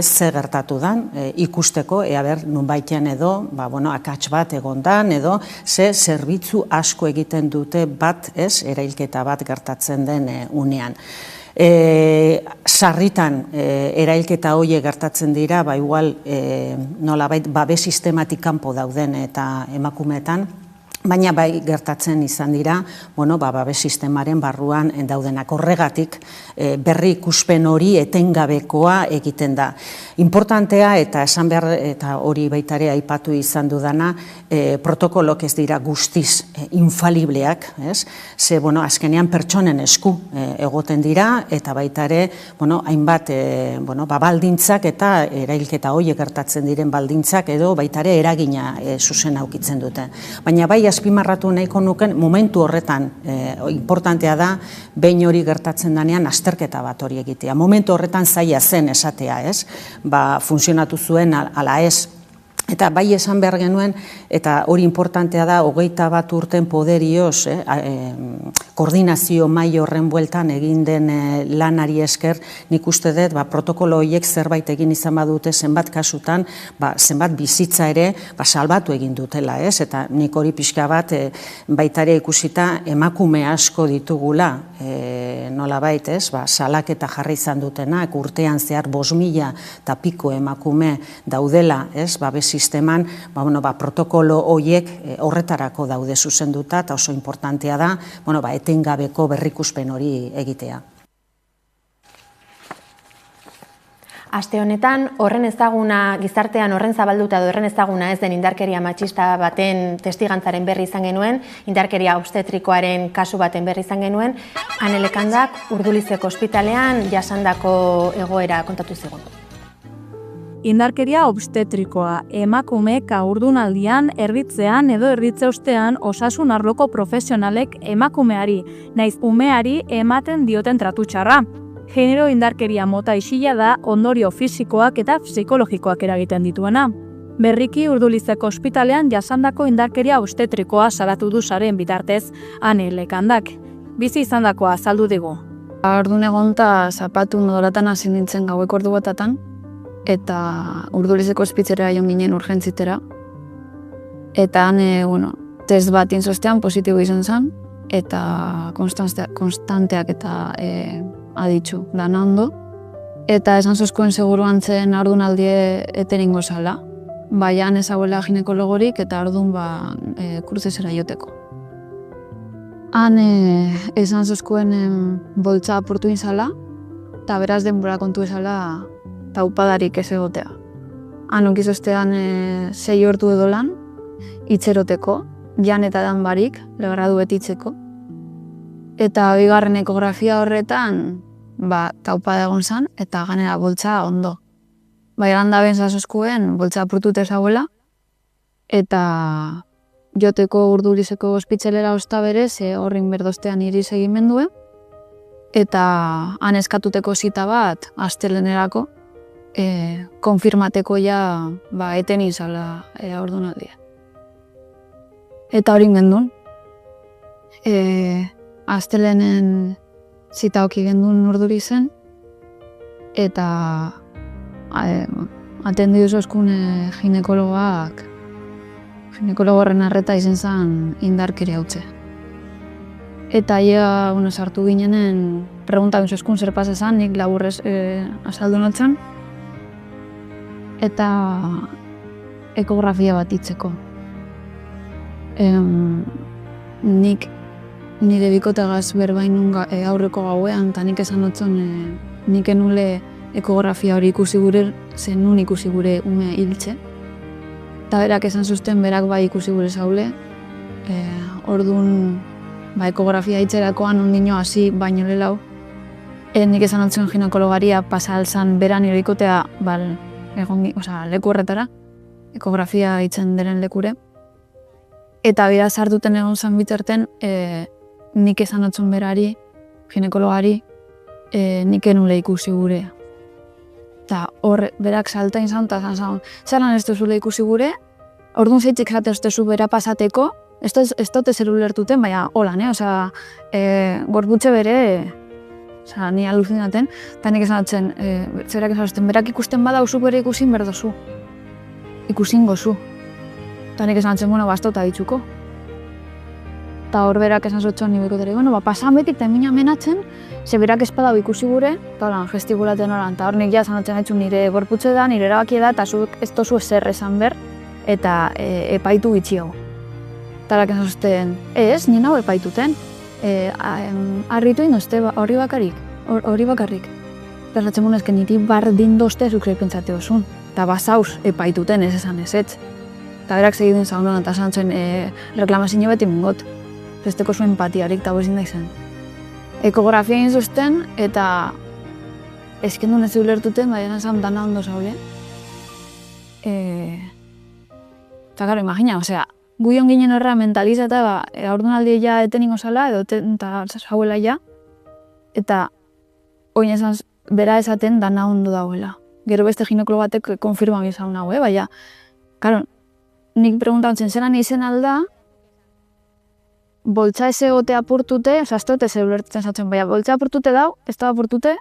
ze gertatu dan, ikusteko, nunbaitean edo, akats bat egondan, edo ze zerbitzu asko egiten dute bat, erailketa bat gertatzen den unean. Sarritan erailketa horiek gertatzen dira, igual nolabait babes sistematik kanpo dauden eta emakumeetan, baina bai gertatzen izan dira, babes sistemaren barruan daudenak. Horregatik berri ikuspen hori etengabekoa egiten da. Importantea eta esan behar eta hori baitare aipatu izan dudana, protokolok ez dira guztiz infalibleak, ze azkenean pertsonen esku egoten dira eta baitare hainbat baldintzak eta erailketa horiek gertatzen diren baldintzak edo baitare eragina zuzen aukitzen dute. Baina bai azpimarratu nahiko nuken momentu horretan importantea da behin hori gertatzen denean azterketa bat hori egitea. Momentu horretan zaila zen esatea, funtzionatu zuen ala ez. Eta bai esan behar genuen, eta hori importantea da, 21 urten poderioz, koordinazio mai horren bueltan egin den lanari esker, nik uste dut, protokolo horiek zerbait egin izan badute, zenbat kasutan, zenbat bizitza ere, salbatu egin dutela, eta nik hori pixka bat, baitare ikusita, emakume asko ditugula, nolabait, salaketa jarri izan dutenak, urtean zehar 5.000 eta piko emakume daudela, babes sisteman, protokolo horiek horretarako daude zuzenduta, eta oso importantea da, etengabeko berrikuspen hori egitea.
Aste honetan, horren ezaguna, gizartean horren zabalduta edo horren ezaguna ez den indarkeria matxista baten testigantzaren berri izan genuen, indarkeria obstetrikoaren kasu baten berri izan genuen, Anelekandak Urdulizeko ospitalean jasandako egoera kontatu zigun.
Indarkeria obstetrikoa, emakumeek haurdunaldian, erritzean edo erritze ostean osasun arloko profesionalek emakumeari, naiz umeari ematen dioten tratu txarra. Genero indarkeria mota isila da ondorio fisikoak eta psikologikoak eragiten dituena. Berriki Urdulizeko ospitalean jasandako indarkeria obstetrikoa salatu du saren bitartez Ane Lekandak. Bizi izandakoa azaldu digu.
Orduan egon eta zapatu modolatan hasi nintzen gaueko ordu batatan, eta Urdulizeko ospitzera joan ginen urgentzitera. Eta han, test bat inzostean positibo izan zen, eta konstanteak eta aditzu dana ondo. Eta esan zozkoen seguruan zen haurdunaldie eteringo zala. Baian ezaguela ginekologorik eta orduan kruzesera joteko. Han esan zozkoen boltza apurtu inzala, eta beraz denbora kontu ezala taupadarik ez egotea. Han onkizoztean 6 ordu edo lan, itxeroteko, jan eta dan barik, legradu betitzeko. Eta bigarren ekografia horretan, taupada egon zen, eta ganera boltza ondo. Bailan da benza zozkuen, boltza apurtut ezaguela, eta joteko Urdulizeko ospitzelera osta berez, horrin berdostean iriz egin mendue, eta han eskatuteko zita bat, astelenerako, konfirmateko ja eten izala haurdunaldia. Eta hori gendun. Astelenen zita oki gendun Urdulizen, eta atendidu zozkun ginekologo horren arreta izen zen indarkeria hautze. Eta ia sartu ginenen, pregunta zozkun zer pasa zen, nik laburrez azaldu notzen, eta ekografia bat itzeko. Nik nire bikotagaz berbainun aurreko gauean, eta nik esan notzen nik enule ekografia hori ikusi gure, zen nun ikusi gure ume hiltze. Eta berak esan zuzten berak bai ikusi gure zaule. Orduan ekografia hitzerakoan ondino hasi baino lelau. Nik esan notzen ginekologaria pasa alzan beran nire bikotea leku horretara, ekografia hitzen deren lekure. Eta bera sartuten egon zen bitarten, nik esan notzen berari, ginekologari, nik enule ikusi gure. Eta hor berak salta izan, eta zan, zelan ez duzule ikusi gure, orduan zeitzik zate ez duzu bera pasateko, ez dute zer ulertuten, baina holan, gorputze bere, ni aluzinaten, eta nik esan dutzen, zerak esan dutzen, berak ikusten badauzu bere ikusin berdozu, ikusin gozu. Eta nik esan dutzen, bastota ditzuko. Eta hor berak esan zutzen nire bikotere, pasan betik eta emina menatzen, ze berak espadau ikusi gure, eta holan, gestikulaten holan, eta hor nik ja esan dutzen nire gorputze da, nire erabakia da, eta zuek ez tozu ezer esan ber, eta epaitu gitxi hau. Eta erak esan zuten, ez, nien hau epaituten, harritu indozte hori bakarrik. Eta esatzen munezken niri bardin dozte zuk pentsate osun, eta basauz epaituten ez esan ezetz. Eta berak segidun zaunan, eta esan zuen reklamazio beti mungot. Zesteko zuen empatiarik eta bozin da izan. Ekografia egin zuzten, eta ezkendun ez ulertuten, baina esan dana ondo zaule. Eta gara, imagina, guion ginen horra mentaliza eta haurdunaldi ja eteningo zala, edo eta zauela ja. Eta oin esan bera esaten dana ondo dauela. Gero beste ginekologo batek konfirma bizan nago, baina, karo, nik preguntatzen zelan izen alda, boltza ez egote apurtute, ez dut ez ulertzen zatzen, baina boltza apurtute dau, ez da apurtute,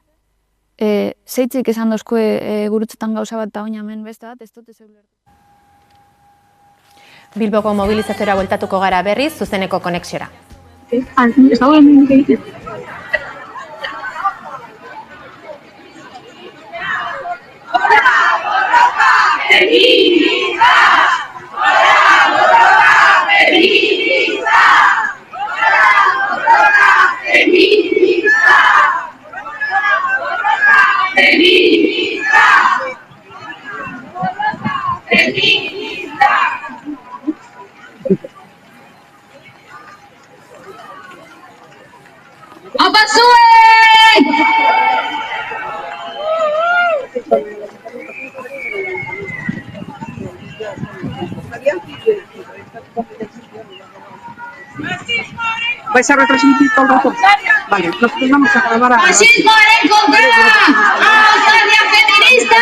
zeitzik esan dozkue gurutzetan gauza bat eta oin hemen beste bat, ez dut ez ulertzen.
Bilboko mobilizaziora bueltatuko gara berriz, zuzeneko konexiora.
Ez dago hemen egiten.
¿Vais a retransmitir todo el rato? Vale, nosotros vamos a grabar a...
¡Fascismo en contra! ¡Australia feminista!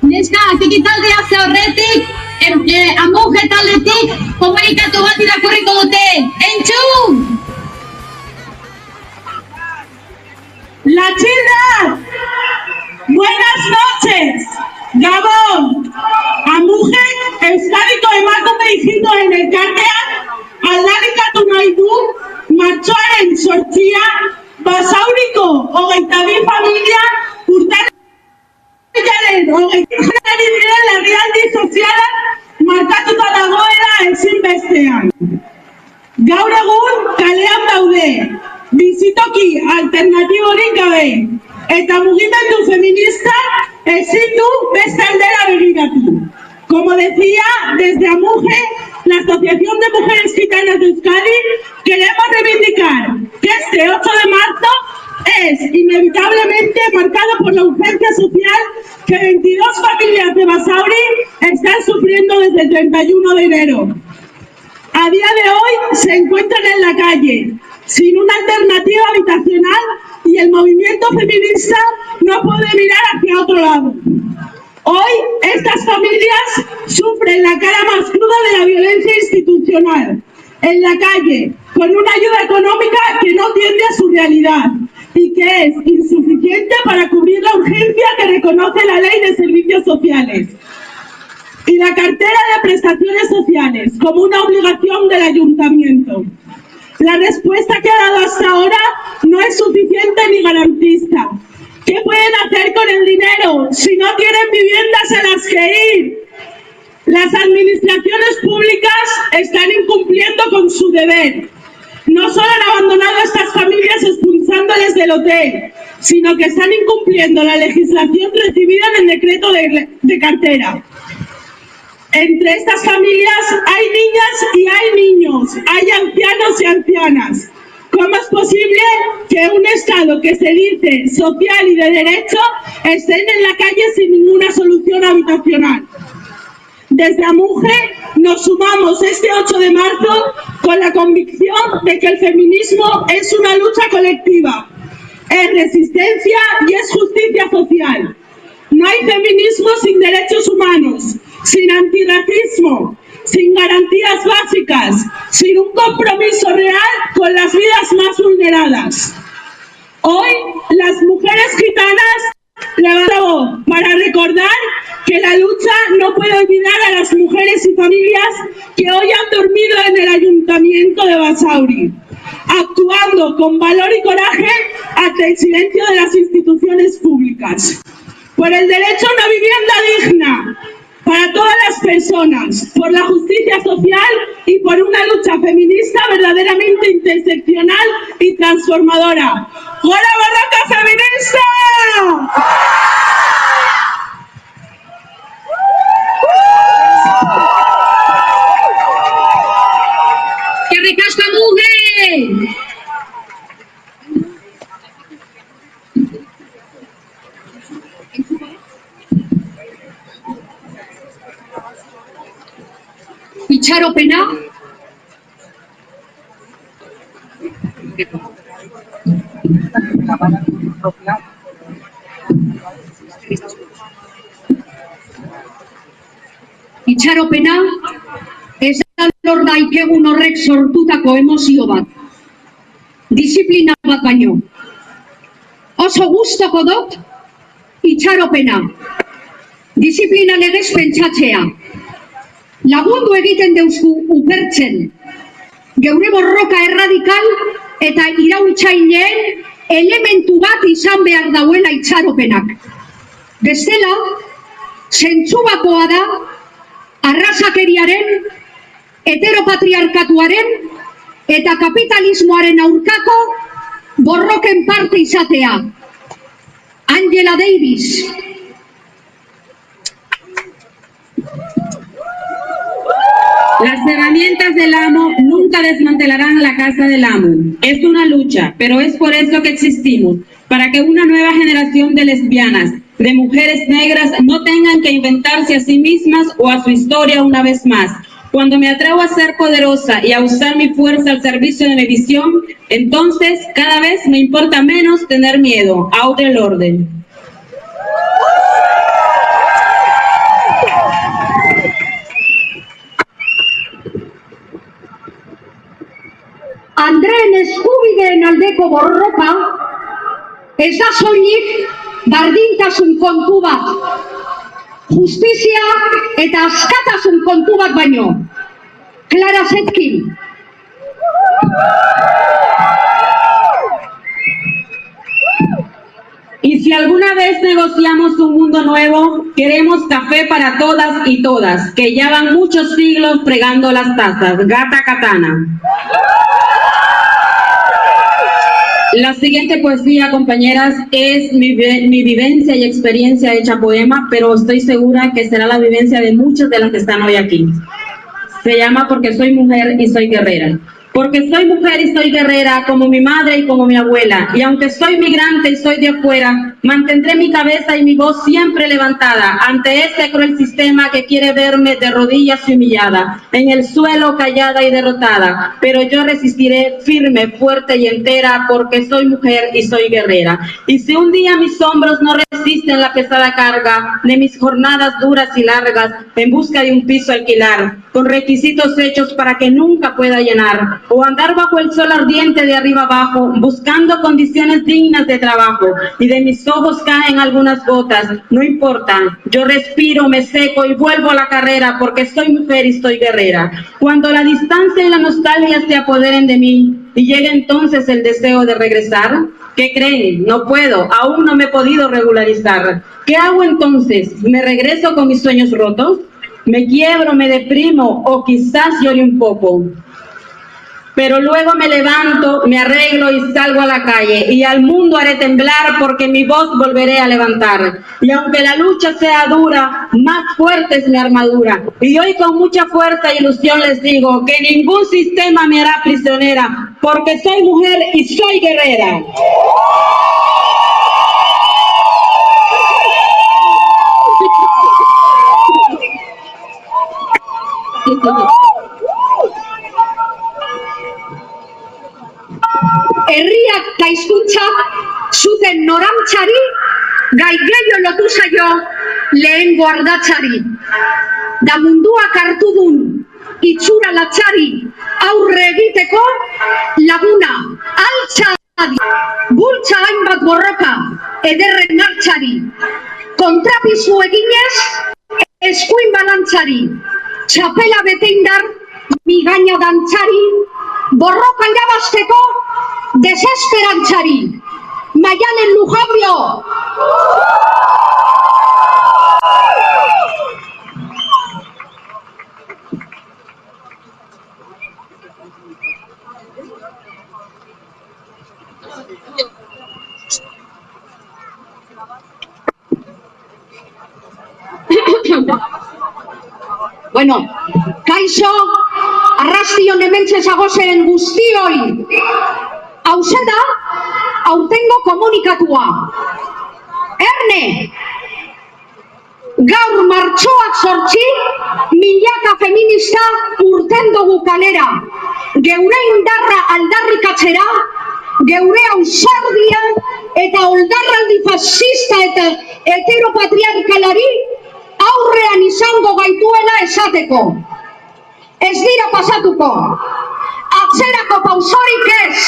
Neska, txikitaldea ze horretik, amuge taldetik, komunikatu bat irakurriko dute. Entzun!
La Childa, buenas noches, Gabón, Amuge, Euskadiko emakume ijitoen elkartean, aldarrikatu nahi du, martxoaren 8 Basauriko 22 familia urtaren larrialdi soziala markatuta dagoela ezinbestean. Gaur egun kalean daude, bizitoki alternatiborik gabe, eta mugimendu feminista ezin du beste aldera begiratu. Como decía, desde Amuge, la Asociación de Mujeres Gitanas de Euskadi, queremos reivindicar que este 8 de marzo es inevitablemente marcado por la urgencia social que 22 familias de Basauri están sufriendo desde el 31 de enero. A día de hoy se encuentran en la calle, sin una alternativa habitacional, y el movimiento feminista no puede mirar hacia otro lado. Hoy estas familias sufren la cara más cruda de la violencia institucional, en la calle, con una ayuda económica que no tiende a su realidad y que es insuficiente para cubrir la urgencia que reconoce la Ley de Servicios Sociales y la cartera de prestaciones sociales como una obligación del ayuntamiento. La respuesta que ha dado hasta ahora no es suficiente ni garantista. ¿Qué pueden hacer con el dinero si no tienen viviendas a las que ir? Las administraciones públicas están incumpliendo con su deber. No solo han abandonado a estas familias expulsándoles del hotel, sino que están incumpliendo la legislación recibida en el decreto de cartera. Entre estas familias hay niñas y hay niños, hay ancianos y ancianas. ¿Cómo es posible que un Estado que se dice social y de derecho estén en la calle sin ninguna solución habitacional? Desde Amuge nos sumamos este 8 de marzo con la convicción de que el feminismo es una lucha colectiva, es resistencia y es justicia social. No hay feminismo sin derechos humanos, sin antirracismo, sin garantías básicas, sin un compromiso real con las vidas más vulneradas. Hoy las mujeres gitanas levantan la voz para recordar que la lucha no puede olvidar a las mujeres y familias que hoy han dormido en el ayuntamiento de Basauri, actuando con valor y coraje ante el silencio de las instituciones públicas. Por el derecho a una vivienda digna para todas las personas, por la justicia social y por una lucha feminista verdaderamente interseccional y transformadora. ¡Gora Barraca feminista!
¡Que ricasca Amuge! Itxaropena ez da lor daikegun horrek sortutako emozio bat, disiplina bat baino. Oso gustoko dut itxaropena, disiplina legez pentsatzea. Lagundu egiten deuzku upertzen, geure borroka erradikal eta iraultzaileen elementu bat izan behar dauela itxaropenak. Bestela, zentzubakoa da arrazakeriaren, heteropatriarkatuaren eta kapitalismoaren aurkako borroken parte izatea. Angela Davis.
Las herramientas del amo nunca desmantelarán la casa del amo. Es una lucha, pero es por eso que existimos, para que una nueva generación de lesbianas, de mujeres negras, no tengan que inventarse a sí mismas o a su historia una vez más. Cuando me atrevo a ser poderosa y a usar mi fuerza al servicio de mi visión, entonces cada vez me importa menos tener miedo. Audre Lorde.
Andreen eskubideen aldeko borroka ez da soilik bardintasun kontu bat. Justizia eta askatasun kontu bat baino. Clara Zetkin.
Y si alguna vez negociamos un mundo nuevo, queremos café para todas y todas, que ya van muchos siglos fregando las tazas. Gata Katana. La siguiente poesía, compañeras, es mi vivencia y experiencia hecha poema, pero estoy segura que será la vivencia de muchas de las que están hoy aquí. Se llama Porque soy mujer y soy guerrera. Porque soy mujer y soy guerrera como mi madre y como mi abuela. Y aunque soy migrante y soy de afuera, mantendré mi cabeza y mi voz siempre levantada ante ese cruel sistema que quiere verme de rodillas y humillada, en el suelo callada y derrotada. Pero yo resistiré firme, fuerte y entera porque soy mujer y soy guerrera. Y si un día mis hombros no resisten la pesada carga de mis jornadas duras y largas en busca de un piso alquilar, con requisitos hechos para que nunca pueda llenar, o andar bajo el sol ardiente de arriba abajo, buscando condiciones dignas de trabajo, y de mis ojos caen algunas gotas, no importa, yo respiro, me seco y vuelvo a la carrera, porque soy mujer y soy guerrera. Cuando la distancia y la nostalgia se apoderen de mí, y llegue entonces el deseo de regresar, ¿qué creen? No puedo, aún no me he podido regularizar. ¿Qué hago entonces? ¿Me regreso con mis sueños rotos? ¿Me quiebro, me deprimo o quizás llore un poco? Pero luego me levanto, me arreglo y salgo a la calle, y al mundo haré temblar porque mi voz volveré a levantar. Y aunque la lucha sea dura, más fuerte es mi armadura. Y hoy con mucha fuerza e ilusión les digo que ningún sistema me hará prisionera, porque soy mujer y soy guerrera.
Herriak eta hizkuntzak zuten norantzari, gai gehiago lotu zaio lehengo ardatzari. Da munduak hartu dun itxura latzari aurre egiteko laguna, altza adi, bultza hainbat borroka ederren hartzari, kontrapizu eginez eskuin balantzari, txapela bete indar migaina dantzari, borroka irabazteko desesperantzari. Maialen Lujambio! Bueno, kaixo, arrastion hementxe zagozen guztioi. Hauze da, aurtengo komunikatua. Erne, gaur martxoak 8, milaka feminista urten dugu kalera. Geure indarra aldarrikatzera, geure ausardia eta oldarraldi fascista eta heteropatriarkalari aurrean izango gaituela esateko. Ez dira pasatuko. Atzerako pausorik ez.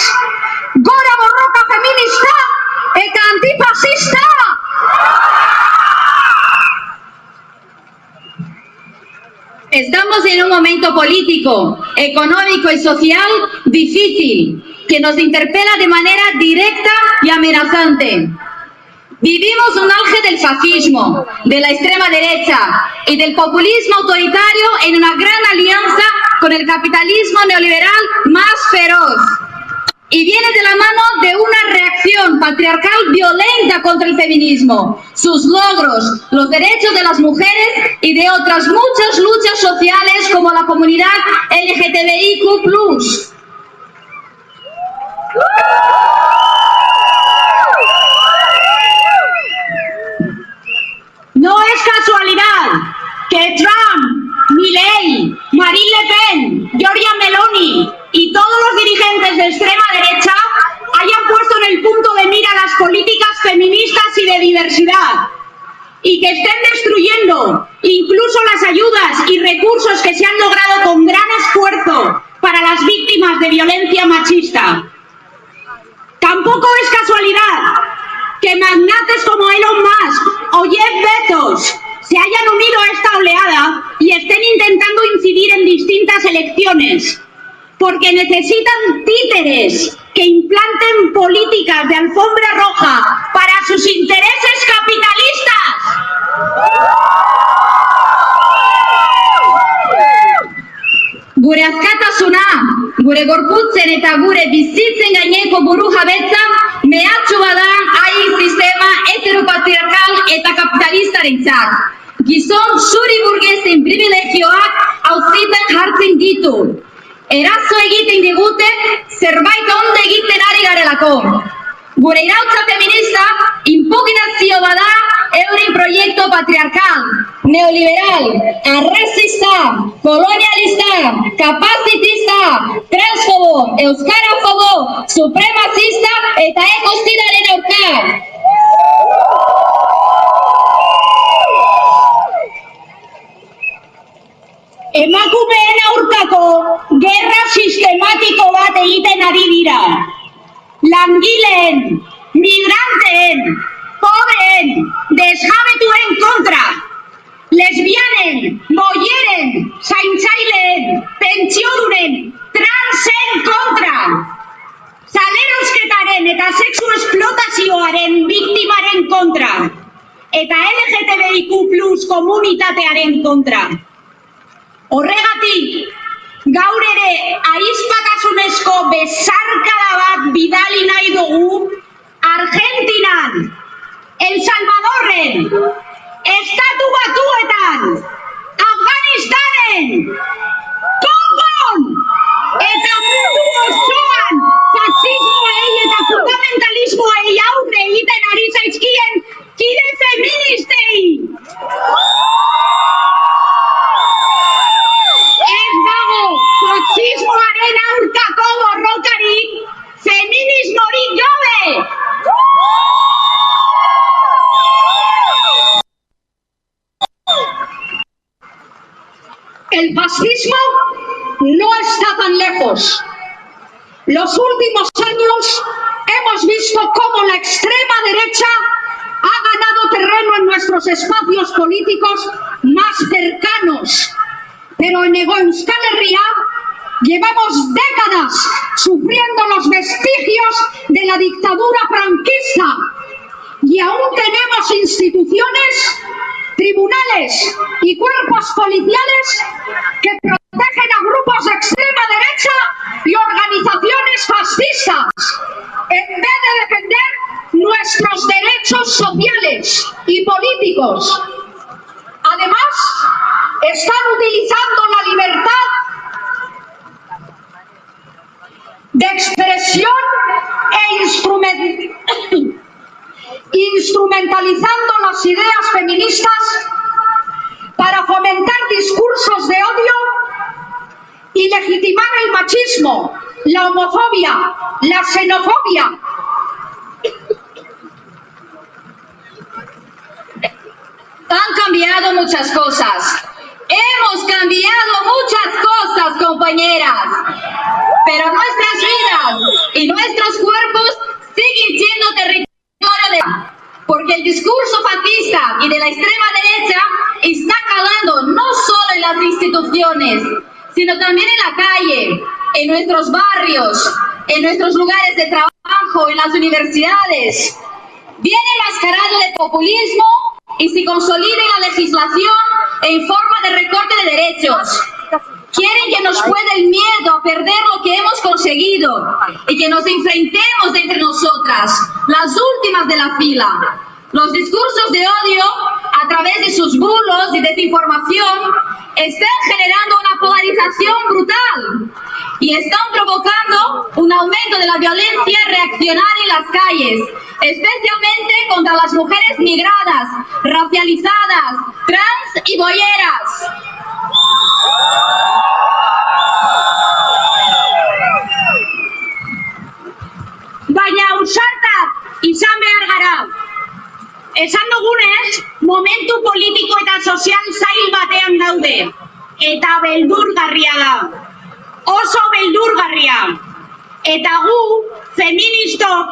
Gora borroka feminista eta antifascista!
Estamos en un momento político, económico y social difícil, que nos interpela de manera directa y amenazante. Vivimos un auge del fascismo, de la extrema derecha y del populismo autoritario en una gran alianza con el capitalismo neoliberal más feroz. Y viene de la mano de una reacción represión patriarcal violenta contra el feminismo, sus logros, los derechos de las mujeres y de otras muchas luchas sociales como la comunidad LGTBIQ+. No es casualidad que Trump, Milei, Marine Le Pen, Giorgia Meloni y todos los dirigentes de extrema derecha hayan puesto en el punto de mira las políticas feministas y de diversidad y que estén destruyendo incluso las ayudas y recursos que se han logrado con gran esfuerzo para las víctimas de violencia machista. Tampoco es casualidad que magnates como Elon Musk o Jeff Bezos se hayan unido a esta oleada y estén intentando incidir en distintas elecciones, porque necesitan títeres que implanten políticas de alfombra roja para sus intereses capitalistas. Gure askatasuna, gure gorputzen eta gure bizitzen gaineko burujabetza mehatxu bada hain sistema heteropatriarkal eta kapitalistarentzat. Gizon zuri burgezen privilegioak auzitan jartzen ditu. Erazo egiten digute zerbait ondo egiten ari garelako. Gure irautza feminista impugnazio bada euren proiektu patriarkal, neoliberal, arrazista, kolonialista, kapazitista, transfobo, euskarafobo, supremacista eta ekostidaren aurka. Emakumeen aurkako gerra sistematiko bat egiten ari dira. Langileen, migranteen, pobreen, desjabetuen kontra. Lesbianen, molleren, zaintzaileen, pentsiodunen, transen kontra. Salerosketaren eta sexu esplotazioaren biktimaren kontra. Eta LGTBIQ+ komunitatearen kontra. Horregatik, gaur ere ahizpatasunezko besarkada bat bidali nahi dugu Argentinan, El Salvadorren, Estatu Batuetan, Afganistanen, Kongon eta mundu osoan faxismoei eta fundamentalismoei aurre egiten ari zaizkien kide feministei. Ez dago faxismoaren aurkako borrokarik feminismorik gabe. El fascismo no está tan lejos. Los últimos años hemos visto cómo la extrema derecha ha ganado terreno en nuestros espacios políticos más cercanos. Pero en Euskal Herria llevamos décadas sufriendo los vestigios de la dictadura franquista y aún tenemos instituciones, tribunales y cuerpos policiales que protegen a grupos de extrema derecha y organizaciones fascistas, en vez de defender nuestros derechos sociales y políticos. Además, están utilizando la libertad de expresión e instrumentalizando las ideas feministas para fomentar discursos de odio y legitimar el machismo, la homofobia, la xenofobia. Han cambiado muchas cosas. Hemos cambiado muchas cosas, compañeras. Pero nuestras vidas y nuestros cuerpos siguen siendo territorio de... Porque el discurso fascista y de la extrema derecha está calando no solo en las instituciones, sino también en la calle, en nuestros barrios, en nuestros lugares de trabajo, en las universidades. Viene enmascarado de populismo y se consolida en la legislación en forma de recorte de derechos. Quieren que nos pueda el miedo a perder lo que hemos conseguido y que nos enfrentemos entre nosotras, las últimas de la fila. Los discursos de odio, a través de sus bulos y desinformación, están generando una polarización brutal y están provocando un aumento de la violencia reaccionaria en las calles, especialmente contra las mujeres migradas, racializadas, trans y boyeras. Baina ausartak izan behar gara. Esan dugunez, momentu politiko eta sozial zail batean daude. Eta beldurgarria da. Oso beldurgarria. Eta gu, feministok,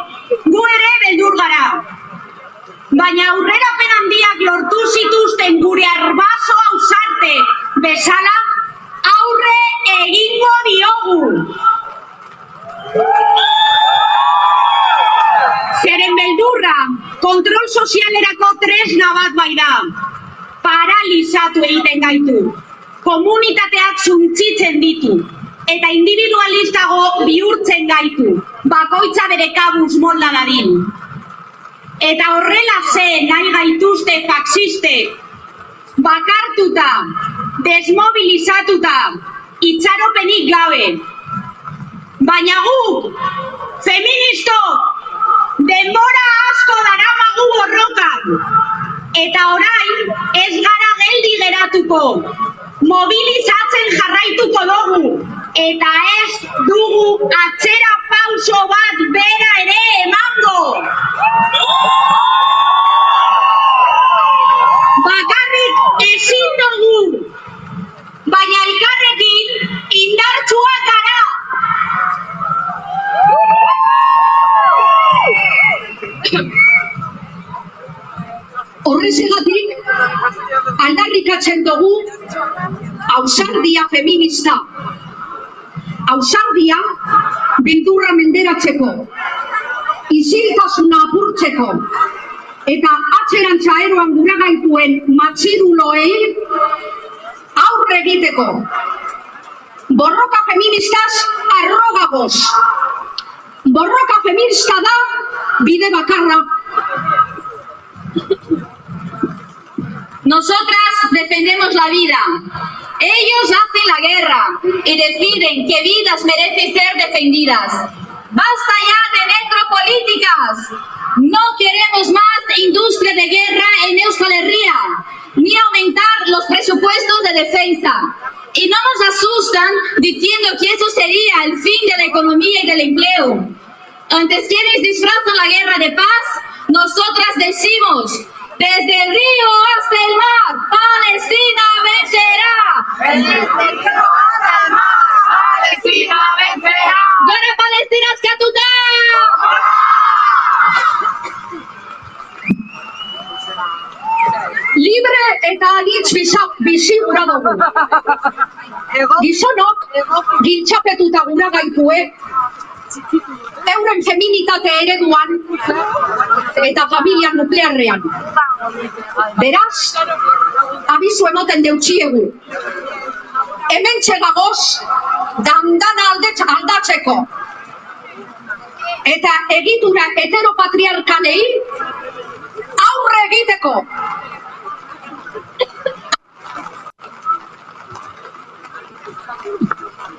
gu ere beldur gara. Baina aurrerapen handiak lortu zituzten gure arbaso ausarte bezala aurre egingo diogu. Zeren beldurra, kontrol sozialerako tresna bat bai da. Paralizatu egiten gaitu. Komunitateak suntsitzen ditu. Eta individualistago bihurtzen gaitu. Bakoitza bere kabuz molda dadin. Eta horrela ze nahi gaituzte faxistek. Bakartuta, desmobilizatuta, itxaropenik gabe. Baina gu, feministok, denbora asko daramagu borrokan. Eta orain ez gara geldi geratuko. Mobilizatzen jarraituko dugu. Eta ez dugu atzera pauso bat bera ere emango. Bakarrik ezin dugu. Baina elkarrekin indartsuak gara. Horrezegatik, aldarrikatzen dugu ausardia feminista. Ausardia beldurra menderatzeko, isiltasuna apurtzeko, eta atzerantza eroan gura gaituen matxiruloei aurre egiteko. Borroka feministaz arrogagoz. Borroka feminista da bide bakarra. Nosotras defendemos la vida. Ellos hacen la guerra y deciden qué vidas merecen ser defendidas. ¡Basta ya de necropolíticas! No queremos más industria de guerra en Euskal Herria, ni aumentar los presupuestos de defensa. Y no nos asustan diciendo que eso sería el fin de la economía y del empleo. Antes quienes disfrazan la guerra de paz, nosotras decimos: desde el río hasta el mar, Palestina vencerá. Desde el río hasta el mar, Palestina vencerá. ¡Gora Palestina eskatuta! Libre eta anitz bizi gura dugu. Gizonok giltxapetuta gura gaitue, euren feminitate ereduan eta familia nuklearrean. Beraz, abizu emoten deutxiegu. Hemen txegagoz, dandana aldatzeko. Eta egitura heteropatriarkalei aurre egiteko.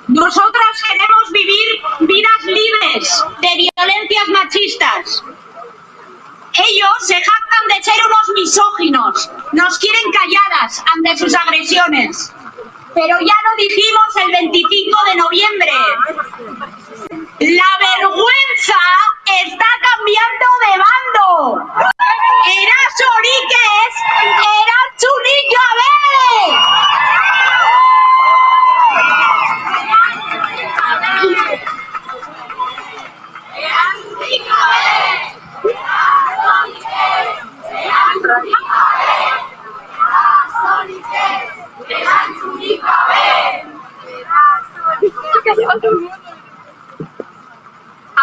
Nosotras queremos vivir vidas libres de violencias machistas. Ellos se jactan de ser unos misóginos, nos quieren calladas ante sus agresiones. Pero ya lo dijimos el 25 de noviembre. La vergüenza está cambiando de bando. Erasorik ez, erantzunik gabe.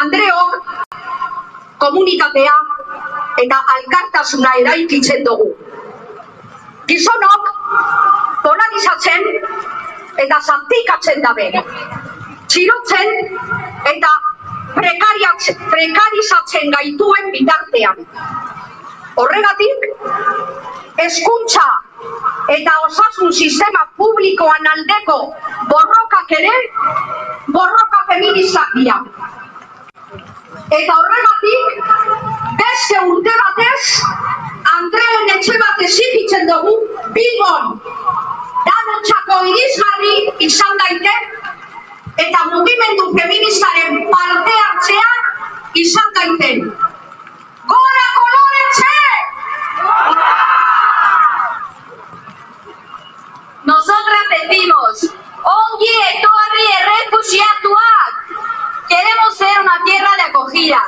Andreok komunitatea eta alkartasuna eraikitzen dugu. Gizonok polarizatzen
eta zantikatzen dabe. Txirotzen eta prekarizatzen gaituen bitartean. Horregatik, hezkuntza eta osasun sistema publikoan aldeko borrokak ere, borroka feministak dira. Eta horregatik, beste urte batez, Andreen etxe bat exigitzen dugu Bilbon danontzako irisgarri izan daite eta mugimendu feministaren parte hartzea izan daiten. Gora Koloretxe!
Nosotras decimos, ongi etorri errefuxiatuak. Queremos ser una tierra de acogida.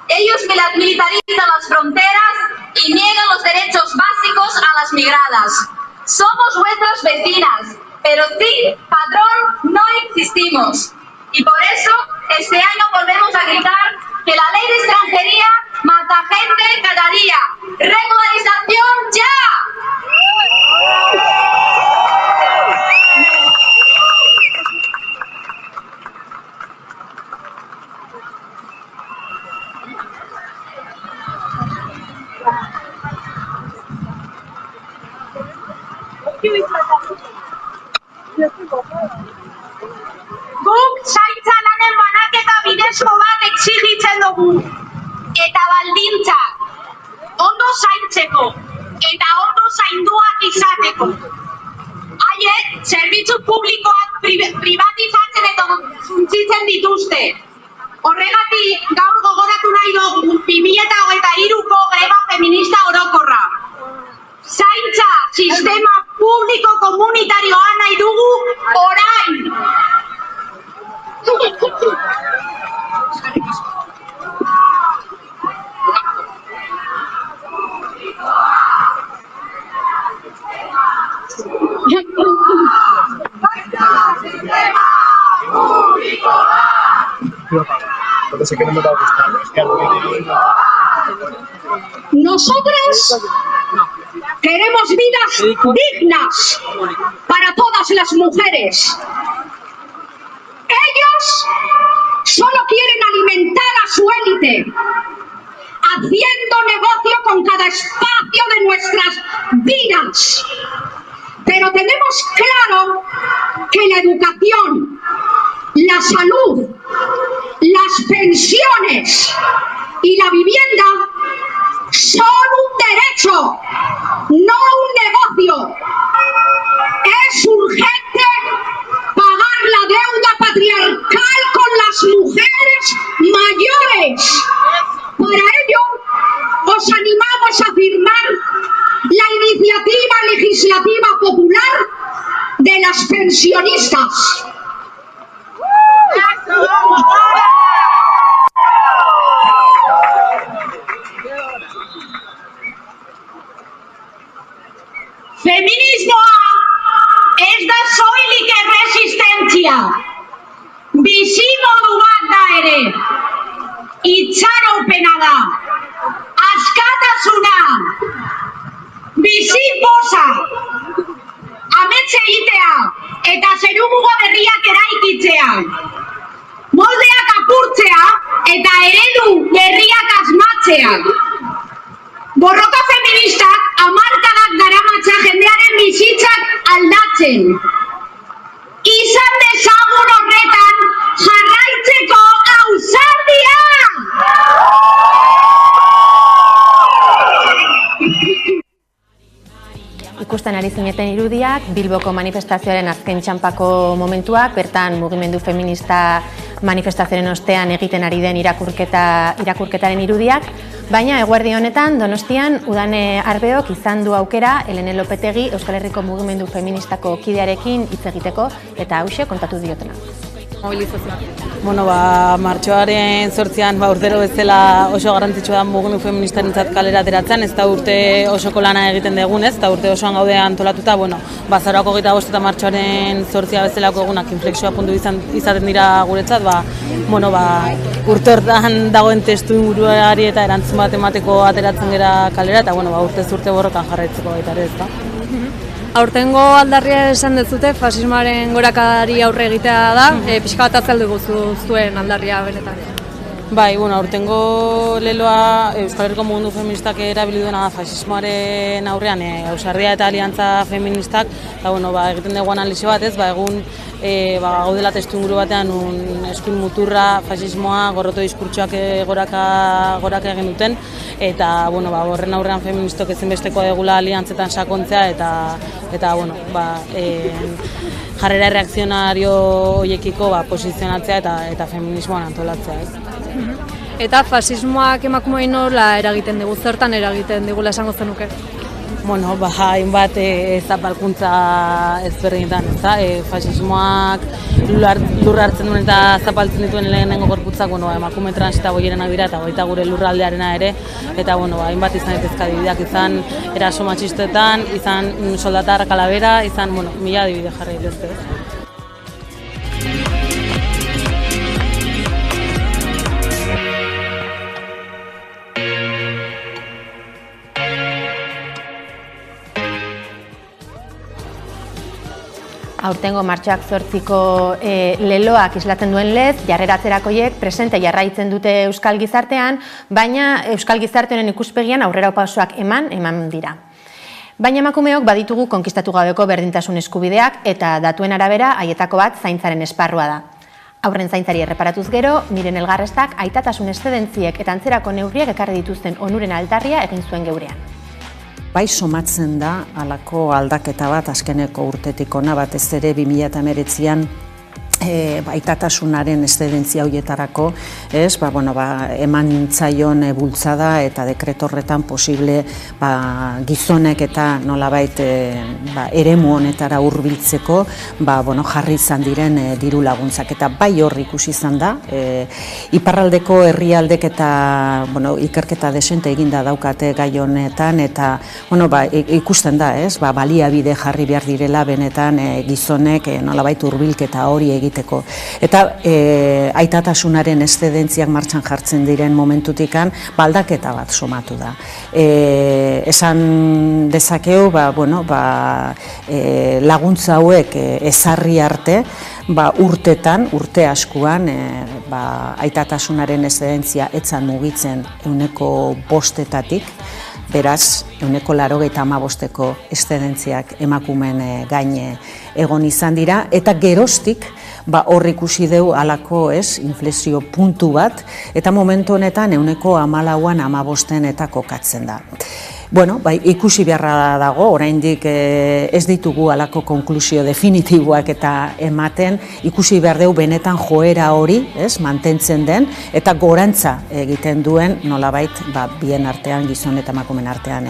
Ellos militarizan las fronteras y niegan los derechos básicos a las migradas. Somos vuestras vecinas, pero sin padrón no existimos. Y por eso este año volvemos a gritar que la ley de extranjería mata gente cada día. ¡Regularización ya!
Guk zaintza lanen banaketa bidezko bat exigitzen dugu. Eta baldintzak ondo zaintzeko eta ondo zainduak izateko. Haiek zerbitzu publikoak privatizatzen eta suntsitzen dituzte. Horregatik gaur gogoratu nahi dugu 2023ko greba feminista orokorra. Zaintza sistema publiko komunitarioa nahi dugu orain. Nosotras queremos vidas dignas para todas las mujeres. Ellos solo quieren alimentar a su élite, haciendo negocio con cada espacio de nuestras vidas. Pero tenemos claro que la educación, la salud, las pensiones y la vivienda son un derecho, no un negocio. Es urgente pagar la deuda patriarcal con las mujeres mayores. Para ello, os animamos a firmar la iniciativa legislativa popular de las pensionistas. Feminismoa ez da soilik erresistentzia. Bizimodu bat da ere. Itxaropena da. Askatasuna. Bizi poza. Amets egitea eta zerumuga berriak eraikitzea. Moldeak apurtzea eta eredu berriak asmatzea. Borroka feministak hamarkadak daramatza jendearen bizitzak aldatzen. Izan dezagun horretan jarraitzeko ausardia!
Ikusten ari zineten irudiak, Bilboko manifestazioaren azken txanpako momentuak, bertan mugimendu feminista manifestazioaren ostean egiten ari den irakurketaren irudiak, baina eguerdi honetan Donostian Udane Arbeok izan du aukera Elene Lopetegi Euskal Herriko mugimendu feministako kidearekin hitz egiteko eta hauxe kontatu diotena.
Martxoaren 8an urtero bezala oso garrantzitsua da mugimendu feministarentzat kalera ateratzen, ez da urte osoko lana egiten dugunez, eta urte osoan gaude antolatuta, azaroako 25 eta martxoaren 8 bezalako egunak inflexioa puntu izaten dira guretzat, urte hortan dagoen testu inguruari eta erantzun bat emateko ateratzen gera kalera, eta urtez urte borrokan jarraitzeko baita ere, ez da.
Aurtengo aldarria esan dezute, fasismoaren gorakadari aurre egitea da, pixka bat azaldu guzu zuen aldarria benetan.
Bai, aurtengo leloa Euskal Herriko Mugimendu Feministak erabili duena fasismoaren aurrean ausardia eta aliantza feministak egiten dugu analizi bat, egun gaudela testuinguru batean eskuin muturra, fasismoa, gorroto diskurtsoak goraka egin duten eta horren aurrean feministok ezinbestekoa degula aliantzetan sakontzea eta jarrera reakzionario horiekiko posizionatzea eta feminismoan antolatzea.
Eta fasismoak emakumeei nola eragiten digu, zertan eragiten digula esango zenuke?
Hainbat zapalkuntza ezberdinetan, fasismoak lurra hartzen duen eta zapaltzen dituen lehenengo gorputzak emakume trans eta boierenak dira eta baita gure lurraldearena ere eta hainbat izan daitezke adibideak, izan eraso matxistetan, izan soldatar kalabera, izan mila adibide jarri dituzte.
Aurtengo martxoak 8ko leloak islatzen duen lez, jarreratzerakoiek presente jarraitzen dute euskal gizartean, baina euskal gizarte honen ikuspegian aurrera pausoak eman dira. Baina emakumeok baditugu konkistatu gabeko berdintasun eskubideak eta datuen arabera haietako bat zaintzaren esparrua da. Aurren zaintzari erreparatuz gero, Miren Elgarrestak aitatasun eszedentziek eta antzerako neurriak ekarri dituzten onuren aldarria egin zuen geurean.
Bai somatzen da halako aldaketa bat azkeneko urtetik hona batez ere 2019an aitatasunaren eszedentzia horietarako, eman zaion bultzada eta dekreto horretan posible gizonek eta nolabait eremu honetara hurbiltzeko jarri izan diren diru laguntzak. Eta bai hor ikusi izan da, iparraldeko herrialdek eta ikerketa desente eginda daukate gai honetan eta ikusten da, baliabide jarri behar direla benetan gizonek nolabait hurbilketa hori egiteko. Eta aitatasunaren eszedentziak martxan jartzen diren momentutikan aldaketa bat somatu da. Esan dezakeu laguntza hauek ezarri arte urte askuan aitatasunaren eszedentzia etzan mugitzen 5%, beraz, 95%ko eszedentziak emakumeen gaine egon izan dira, eta geroztik hor ikusi deu halako inflexio puntu bat, eta momentu honetan 14an 15 eta kokatzen da. Ikusi beharra dago, oraindik ez ditugu halako konklusio definitiboak eta ematen, ikusi behar dugu benetan joera hori mantentzen den, eta gorantza egiten duen nolabait bien artean, gizon eta emakumeen artean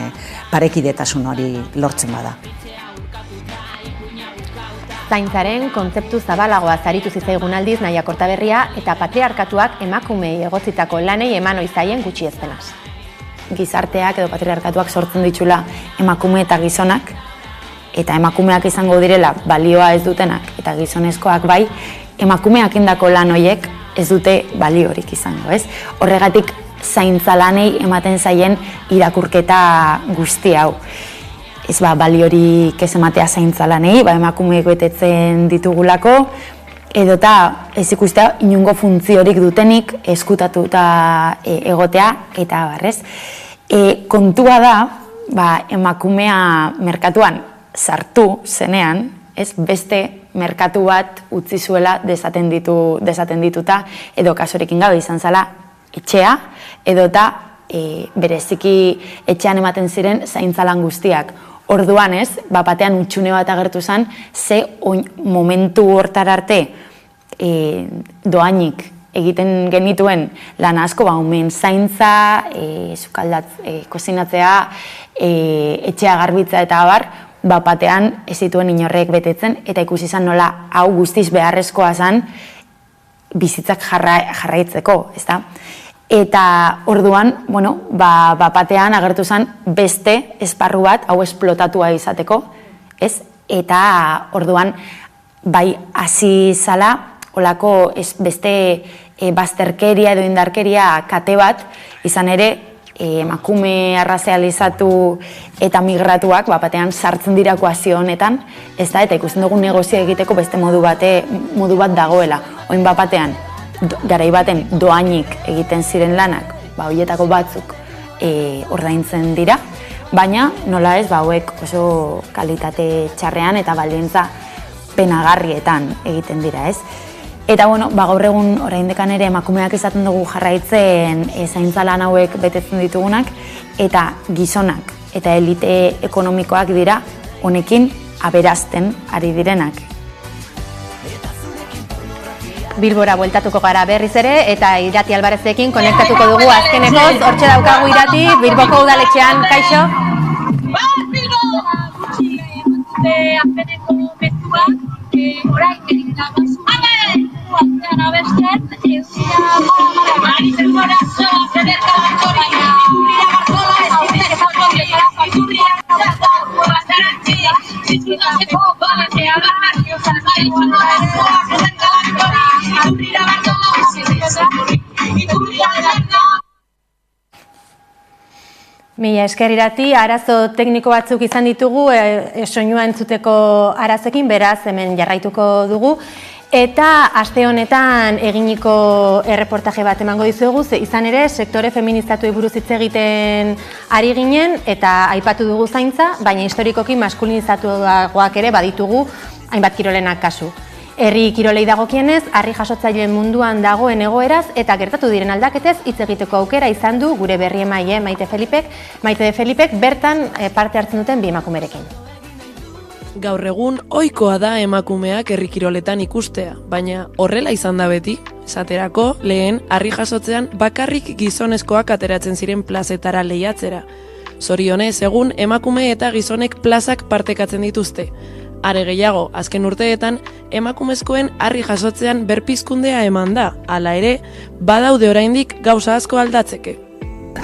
parekidetasun hori lortzen bada.
Zaintzaren kontzeptu zabalagoa zaritu zitzaigun aldiz Naia Kortaberria eta patriarkatuak emakumei egotzitako lanei eman ohi zaien gutxiespenaz.
Gizarteak edo patriarkatuak sortzen ditula emakume eta gizonak, eta emakumeak izango direla balioa ez dutenak eta gizonezkoak bai, emakumeak indako lan horiek ez dute baliorik izango, ez? Horregatik zaintza lanei ematen zaien irakurketa guzti hau. Ez baliorik ez ematea zaintza lanei, emakumeek betetzen ditugulako, edota ez ikustea inungo funtziorik dutenik eskutatuta egotea eta barrez. Kontua da, emakumea merkatuan sartu zenean, beste merkatu bat utzi zuela desaten dituta, edo kasurekin gabe izan zala etxea, edota bereziki etxean ematen ziren zaintzalan guztiak. Orduan batean utxune bat agertu zen, ze momentu hortara arte doainik egiten genituen lan asko, umen zaintza, kozinatzea, etxea garbitzea eta abar, batean ez zituen inorrek betetzen, eta ikusi izan nola hau guztiz beharrezkoa zen bizitzak jarraitzeko, ezta? Eta orduan, batean agertu zen beste esparru bat, hau esplotatua izateko, ez? Eta orduan, bai hasi zala, olako beste bazterkeria edo indarkeria kate bat, izan ere, emakume arrazializatu eta migratuak batean sartzen dira ekuazio honetan, ez da, eta ikusten dugu negozio egiteko beste modu bat dagoela. Oin batean, garai baten doainik egiten ziren lanak, horietako batzuk ordaintzen dira, baina nola ez, hauek oso kalitate txarrean eta baldintza penagarrietan egiten dira, ez? Eta, gaur egun oraindekan ere emakumeak izaten dugu jarraitzen zaintza lan hauek betetzen ditugunak, eta gizonak eta elite ekonomikoak dira honekin aberazten ari direnak.
Bilbora bueltatuko gara berriz ere, eta Irati Albarezekin konektatuko dugu azkenekoz, hortxe daukagu Irati, Bilboko udaletxean, kaixo?
Azkeneko mezua, orain egiten atzean abesten, eusia Maritzen Morazo, Zederka Bartolaia, Iturria Bartola, Ezkitek Bartola, Iturria Bartola, Bastarantzi, Zizkutazeko Balatea Barrio, Zalmaritzen Morazo, Zederka Bartola, Iturria Bartola, Iturria Bartola.
Mila esker Irati, arazo tekniko batzuk izan ditugu, soinua entzuteko arazekin, beraz hemen jarraituko dugu. Eta aste honetan eginiko erreportaje bat emango dizuegu, izan ere sektore feministatuei buruz hitz egiten ari ginen, eta aipatu dugu zaintza, baina historikoki maskulinizatuagoak ere baditugu hainbat kirolenak kasu. Herri kirolei dagokienez, harri jasotzaileen munduan dagoen egoeraz eta gertatu diren aldaketez hitz egiteko aukera izan du gure berri emaile Maite de Felipek bertan parte hartzen duten bi emakumerekin.
Gaur egun ohikoa da emakumeak herri kiroletan ikustea, baina horrela izan da beti. Esaterako, lehen harri jasotzean bakarrik gizonezkoak ateratzen ziren plazetara lehiatzera. Zorionez, egun emakume eta gizonek plazak partekatzen dituzte. Are gehiago, azken urteetan, emakumezkoen harri jasotzean berpizkundea eman da, hala ere, badaude oraindik gauza asko aldatzeke.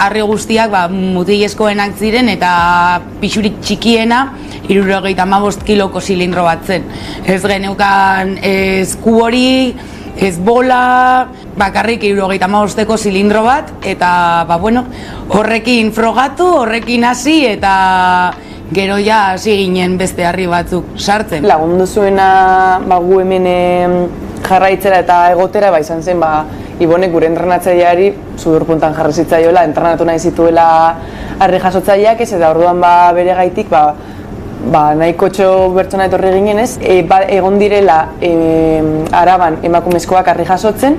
Harri guztiak mutilezkoenak ziren eta pixurik txikiena 75 kiloko zilindro bat zen. Ez geneukan ez kubori, ez bola, bakarrik 75ko zilindro bat, eta horrekin frogatu, horrekin hasi eta gero ja hasi ginen beste harri batzuk sartzen.
Lagundu zuena gu hemen jarraitzera eta egotera izan zen Ibonek gure entrenatzaileari sudurpuntan jarri zitzaiola, entrenatu nahi zituela harri jasotzaileak ez, eta orduan bere gaitik nahiko bertsona etorri ginen ez, egon direla Araban emakumezkoak harri jasotzen,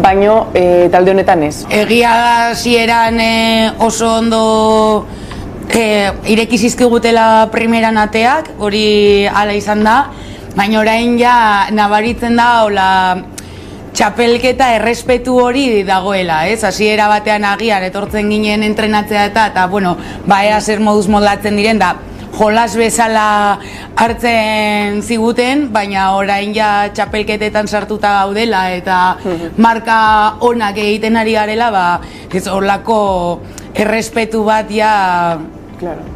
baino talde honetan ez.
Egia da hasieran oso ondo ireki zizkigutela primeran ateak, hori hala izan da, baina orain ja nabaritzen da txapelketa errespetu hori dagoela, ez? Hasiera batean agian etortzen ginen entrenatzea eta ea zer moduz moldatzen diren da jolas bezala hartzen ziguten, baina orain ja txapelketetan sartuta gaudela eta marka onak egiten ari garela, ez horlako errespetu bat ja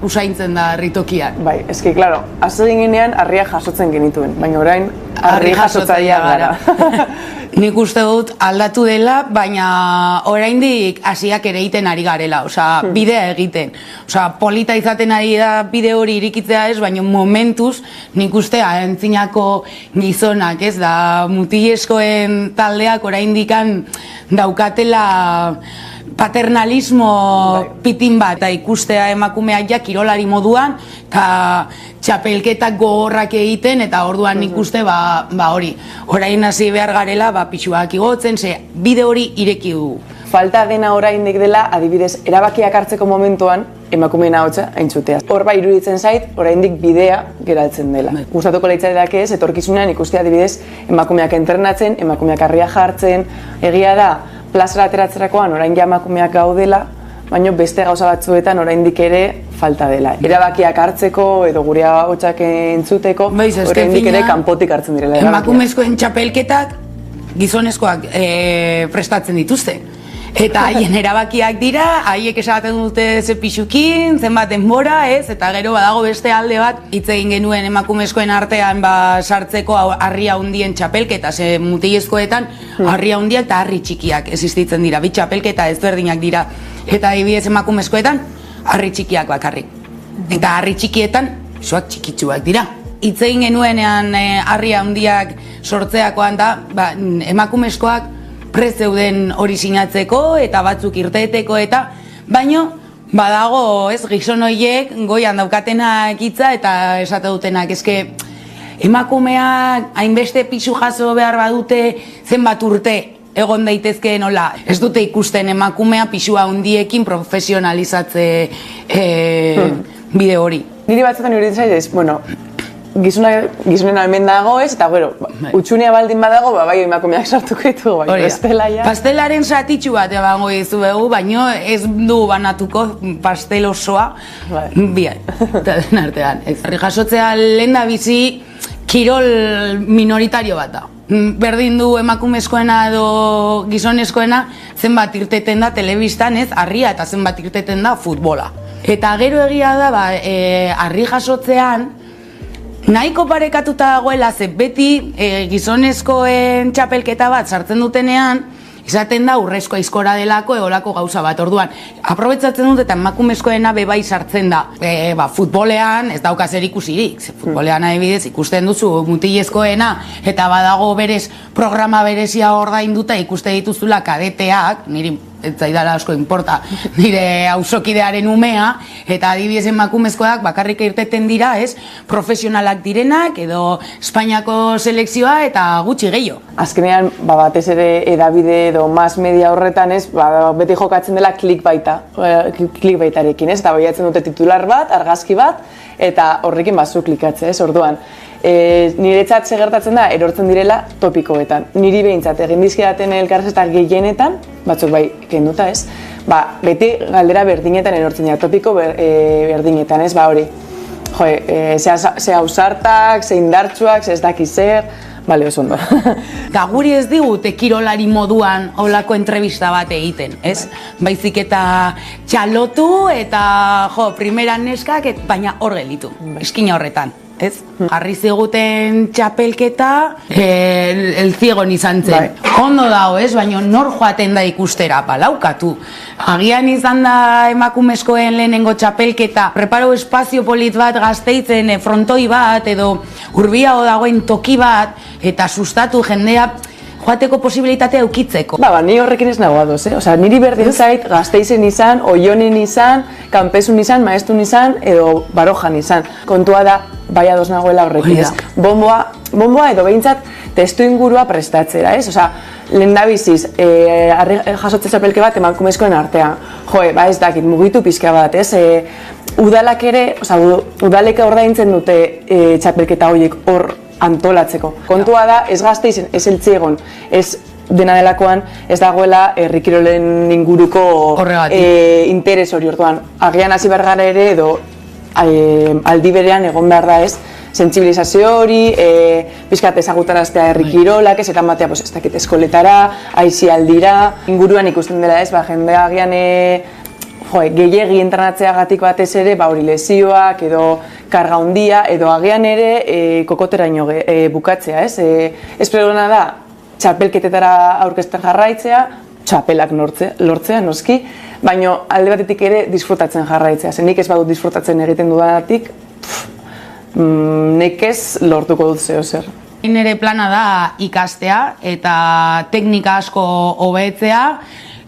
usaintzen da harritokian.
Bai, eski, klaro, hasi ginean harria jasotzen genituen, baina orain harri jasotzailea gara.
Nik uste dut aldatu dela, baina oraindik hasiak ere egiten ari garela, bidea egiten. Polita izaten ari da bide hori irikitzea ez, baina momentuz nik uste antzinako gizonak, ez da mutilezkoen taldeak oraindikan daukatela paternalismo pitin bat, eta ikustea emakumeak ja kirolari moduan, eta txapelketak gogorrak egiten, eta orduan nik uste hori. Orain hasi behar garela, pixuak igotzen, bide hori ireki du.
Falta dena oraindik dela, adibidez, erabakiak hartzeko momentuan, emakumeen ahotsa entzutea. Hor iruditzen zait, oraindik bidea geratzen dela. Gustatuko leitzaidak ez, etorkizunean ikustea adibidez, emakumeak entrenatzen, emakumeak harria jartzen, egia da, plazara ateratzerakoan orain ja emakumeak gaudela, baina beste gauza batzuetan oraindik ere falta dela. Erabakiak hartzeko edo gure ahotsak entzuteko, oraindik ere kanpotik hartzen direla erabakiak.
Emakumezkoen txapelketak gizonezkoak prestatzen dituzte. Eta haien erabakiak dira, haiek esaten dute ze pixukin, zenbat denbora, ez? Eta gero badago beste alde bat, hitz egin genuen emakumezkoen artean sartzeko harri handien txapelketa, ze mutilezkoetan harri handiak eta harri txikiak existitzen dira, bi txapelketa ezberdinak dira. Eta adibidez emakumezkoetan, harri txikiak bakarrik. Eta harri txikietan, pisuak txikitsuak dira. Hitz egin genuenean harri handiak sortzeakoan da, emakumezkoak prezeuden hori sinatzeko eta batzuk irteteko eta, baino, badago, gizon horiek goian daukatenak hitza eta esate dutenak, emakumeak hainbeste pisu jaso behar badute zenbat urte egon daitezke nola. Ez dute ikusten emakumea pisua handiekin profesionalizatze bide hori.
Niri batzutan iruditzen zaitez, bueno, gizonen almen dago ez, eta utxunea baldin badago, bai emakumeak sartuko ditugu, bai, pastela ja.
Pastelaren satitxu bat ebango dizuegu, baino ez du banatuko pastel osoa, bian, eta den artean. Harri jasotzea lehen da bizi kirol minoritario bat da. Berdin du emakumezkoena edo gizonezkoena zenbat irteten da telebistan ez, harria eta zenbat irteten da futbola. Eta gero egia da, harri jasotzean, nahiko parekatuta dagoela, ze beti gizonezkoen txapelketa bat sartzen dutenean, izaten da urrezko aizkora delako eolako gauza bat. Orduan, aprobetzatzen dut eta emakumezkoena bebai sartzen da. Futbolean ez dauka zer ikusirik. Futbolean adibidez ikusten duzu mutilezkoena eta badago berez programa berezia ordainduta ikuste dituzula kadeteak, niri ez zaidala asko inporta, nire auzokidearen umea, eta adibidez emakumezkoak bakarrik irteten dira, profesionalak direnak, edo Espainiako selekzioa eta gutxi gehiago.
Azkenean, batez ere edabide edo mass media horretan, beti jokatzen dela klikbaitarekin, eta baiatzen dute titular bat, argazki bat, eta horrekin bazu klikatze, orduan. Niretzat gertatzen da, erortzen direla topikoetan. Niri behintzat, egin dizkidaten elkarrezeta gehienetan, batzuk bai kenduta ez, beti galdera berdinetan erortzen dira, topiko berdinetan ez, hori. Ze ausartak, ze indartsuak, ze ez daki zer, bale, oso ondo.
Eta guri ez digute kirolari moduan holako entrevista bat egiten, ez? Baizik eta txalotu eta primeran neskak, baina hor gelitu, eskina horretan. Jarri ziguten txapelketa el ziegon izan zen. Ondo dago, baina nor joaten da ikustera, balaukatu. Agian izan da emakumezkoen lehenengo txapelketa, preparo espazio polit bat Gasteizen, frontoi bat, edo hurbiago dagoen toki bat, eta sustatu jendea joateko posibilitatea eukitzeko.
Ni horrekin ez nago adoz, niri berdin zait Gasteizen izan, Oionen izan, Kanpesun izan, Maestun izan, edo Barojan izan. Kontua da, bai adoz nagoela horrekin, Bomboa edo behintzat testu ingurua prestatzera, lehen da biziz, jasotze txapelke bat emakumezkoen artean. Ez dakit, mugitu pizka bat, udalak ere, udalek ordaintzen dute txapelketa horiek hor antolatzeko. Kontua da, ez Gasteizen, ez Eltziegon, ez dena delakoan, ez dagoela herrikirolen inguruko interes hori orduan. Agian hasi behar gara ere edo aldi berean egon behar da ez, sentsibilizazio hori, pixkat ezagutaraztea herrikirolak, ez eta batea, ez dakit eskoletara, aizialdira, inguruan ikusten dela ez, jendea agian gehiegi entrenatzeagatik batez ere, hori lesioak edo karga handia, edo agian ere kokoteraino bukatzea, ez? Esperona da, txapelketetara aurkezten jarraitzea, txapelak lortzea, noski, baina alde batetik ere disfrutatzen jarraitzea. Nik ez badut disfrutatzen egiten dudanatik, nekez lortuko dut zer.
Nire plana da ikastea eta teknika asko hobetzea,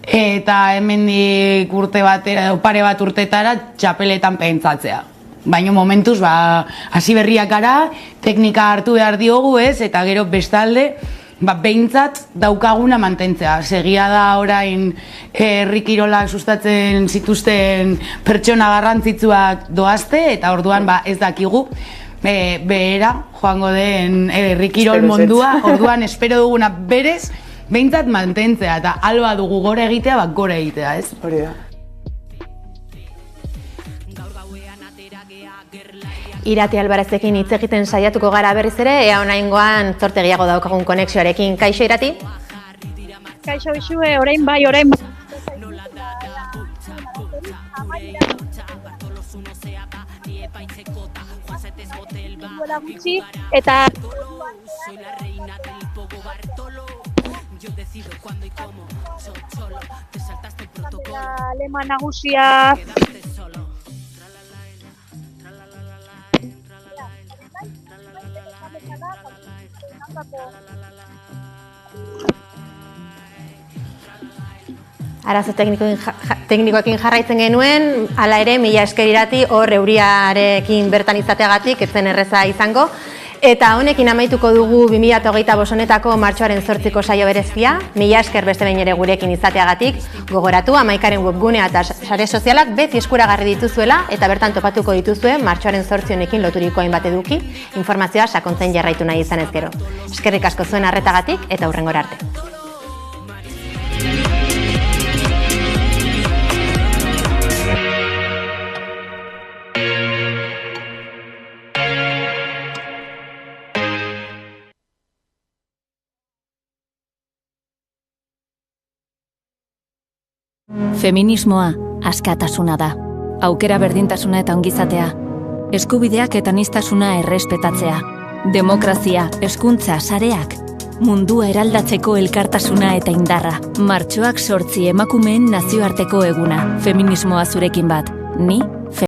eta hemendik urte batera, pare bat urtetara txapeletan pentsatzea. Baina momentuz, hasi berriak gara, teknika hartu behar diogu ez, eta gero bestalde, behintzat daukaguna mantentzea. Segia da orain herrikirolak sustatzen zituzten pertsona garrantzitsuak doazte, eta orduan ez dakigu behera joango den herrikirol mondua, orduan espero duguna berez, behintzat mantentzea, eta alba dugu gora egitea, gora egitea, ez?
Hori da.
Irati Albarezekin hitz egiten saiatuko gara berriz ere, ea oraingoan zortegiago daukagun konexioarekin. Kaixo, Irati?
Kaixo, Bixue, orain bai. Eta Lema nagusia
Arazo teknikoekin jarraitzen genuen, hala ere, mila esker irati hor euriarekin bertan izateagatik, etzen erreza izango. Eta honekin amaituko dugu 2025 honetako martxoaren 8ko saio berezia, mila esker beste behin ere gurekin izateagatik, gogoratu 11aren webgunea eta sare sozialak beti eskuragarri dituzuela eta bertan topatuko dituzue martxoaren 8 honekin loturiko hainbat eduki, informazioa sakontzen jarraitu nahi izanez gero. Eskerrik asko zuen arretagatik eta hurrengora arte.
Feminismoa askatasuna da. Aukera berdintasuna eta ongizatea. Eskubideak eta aniztasuna errespetatzea. Demokrazia, hezkuntza, sareak. Mundua eraldatzeko elkartasuna eta indarra. Martxoak 8 emakumeen nazioarteko eguna. Feminismoa zurekin bat. Ni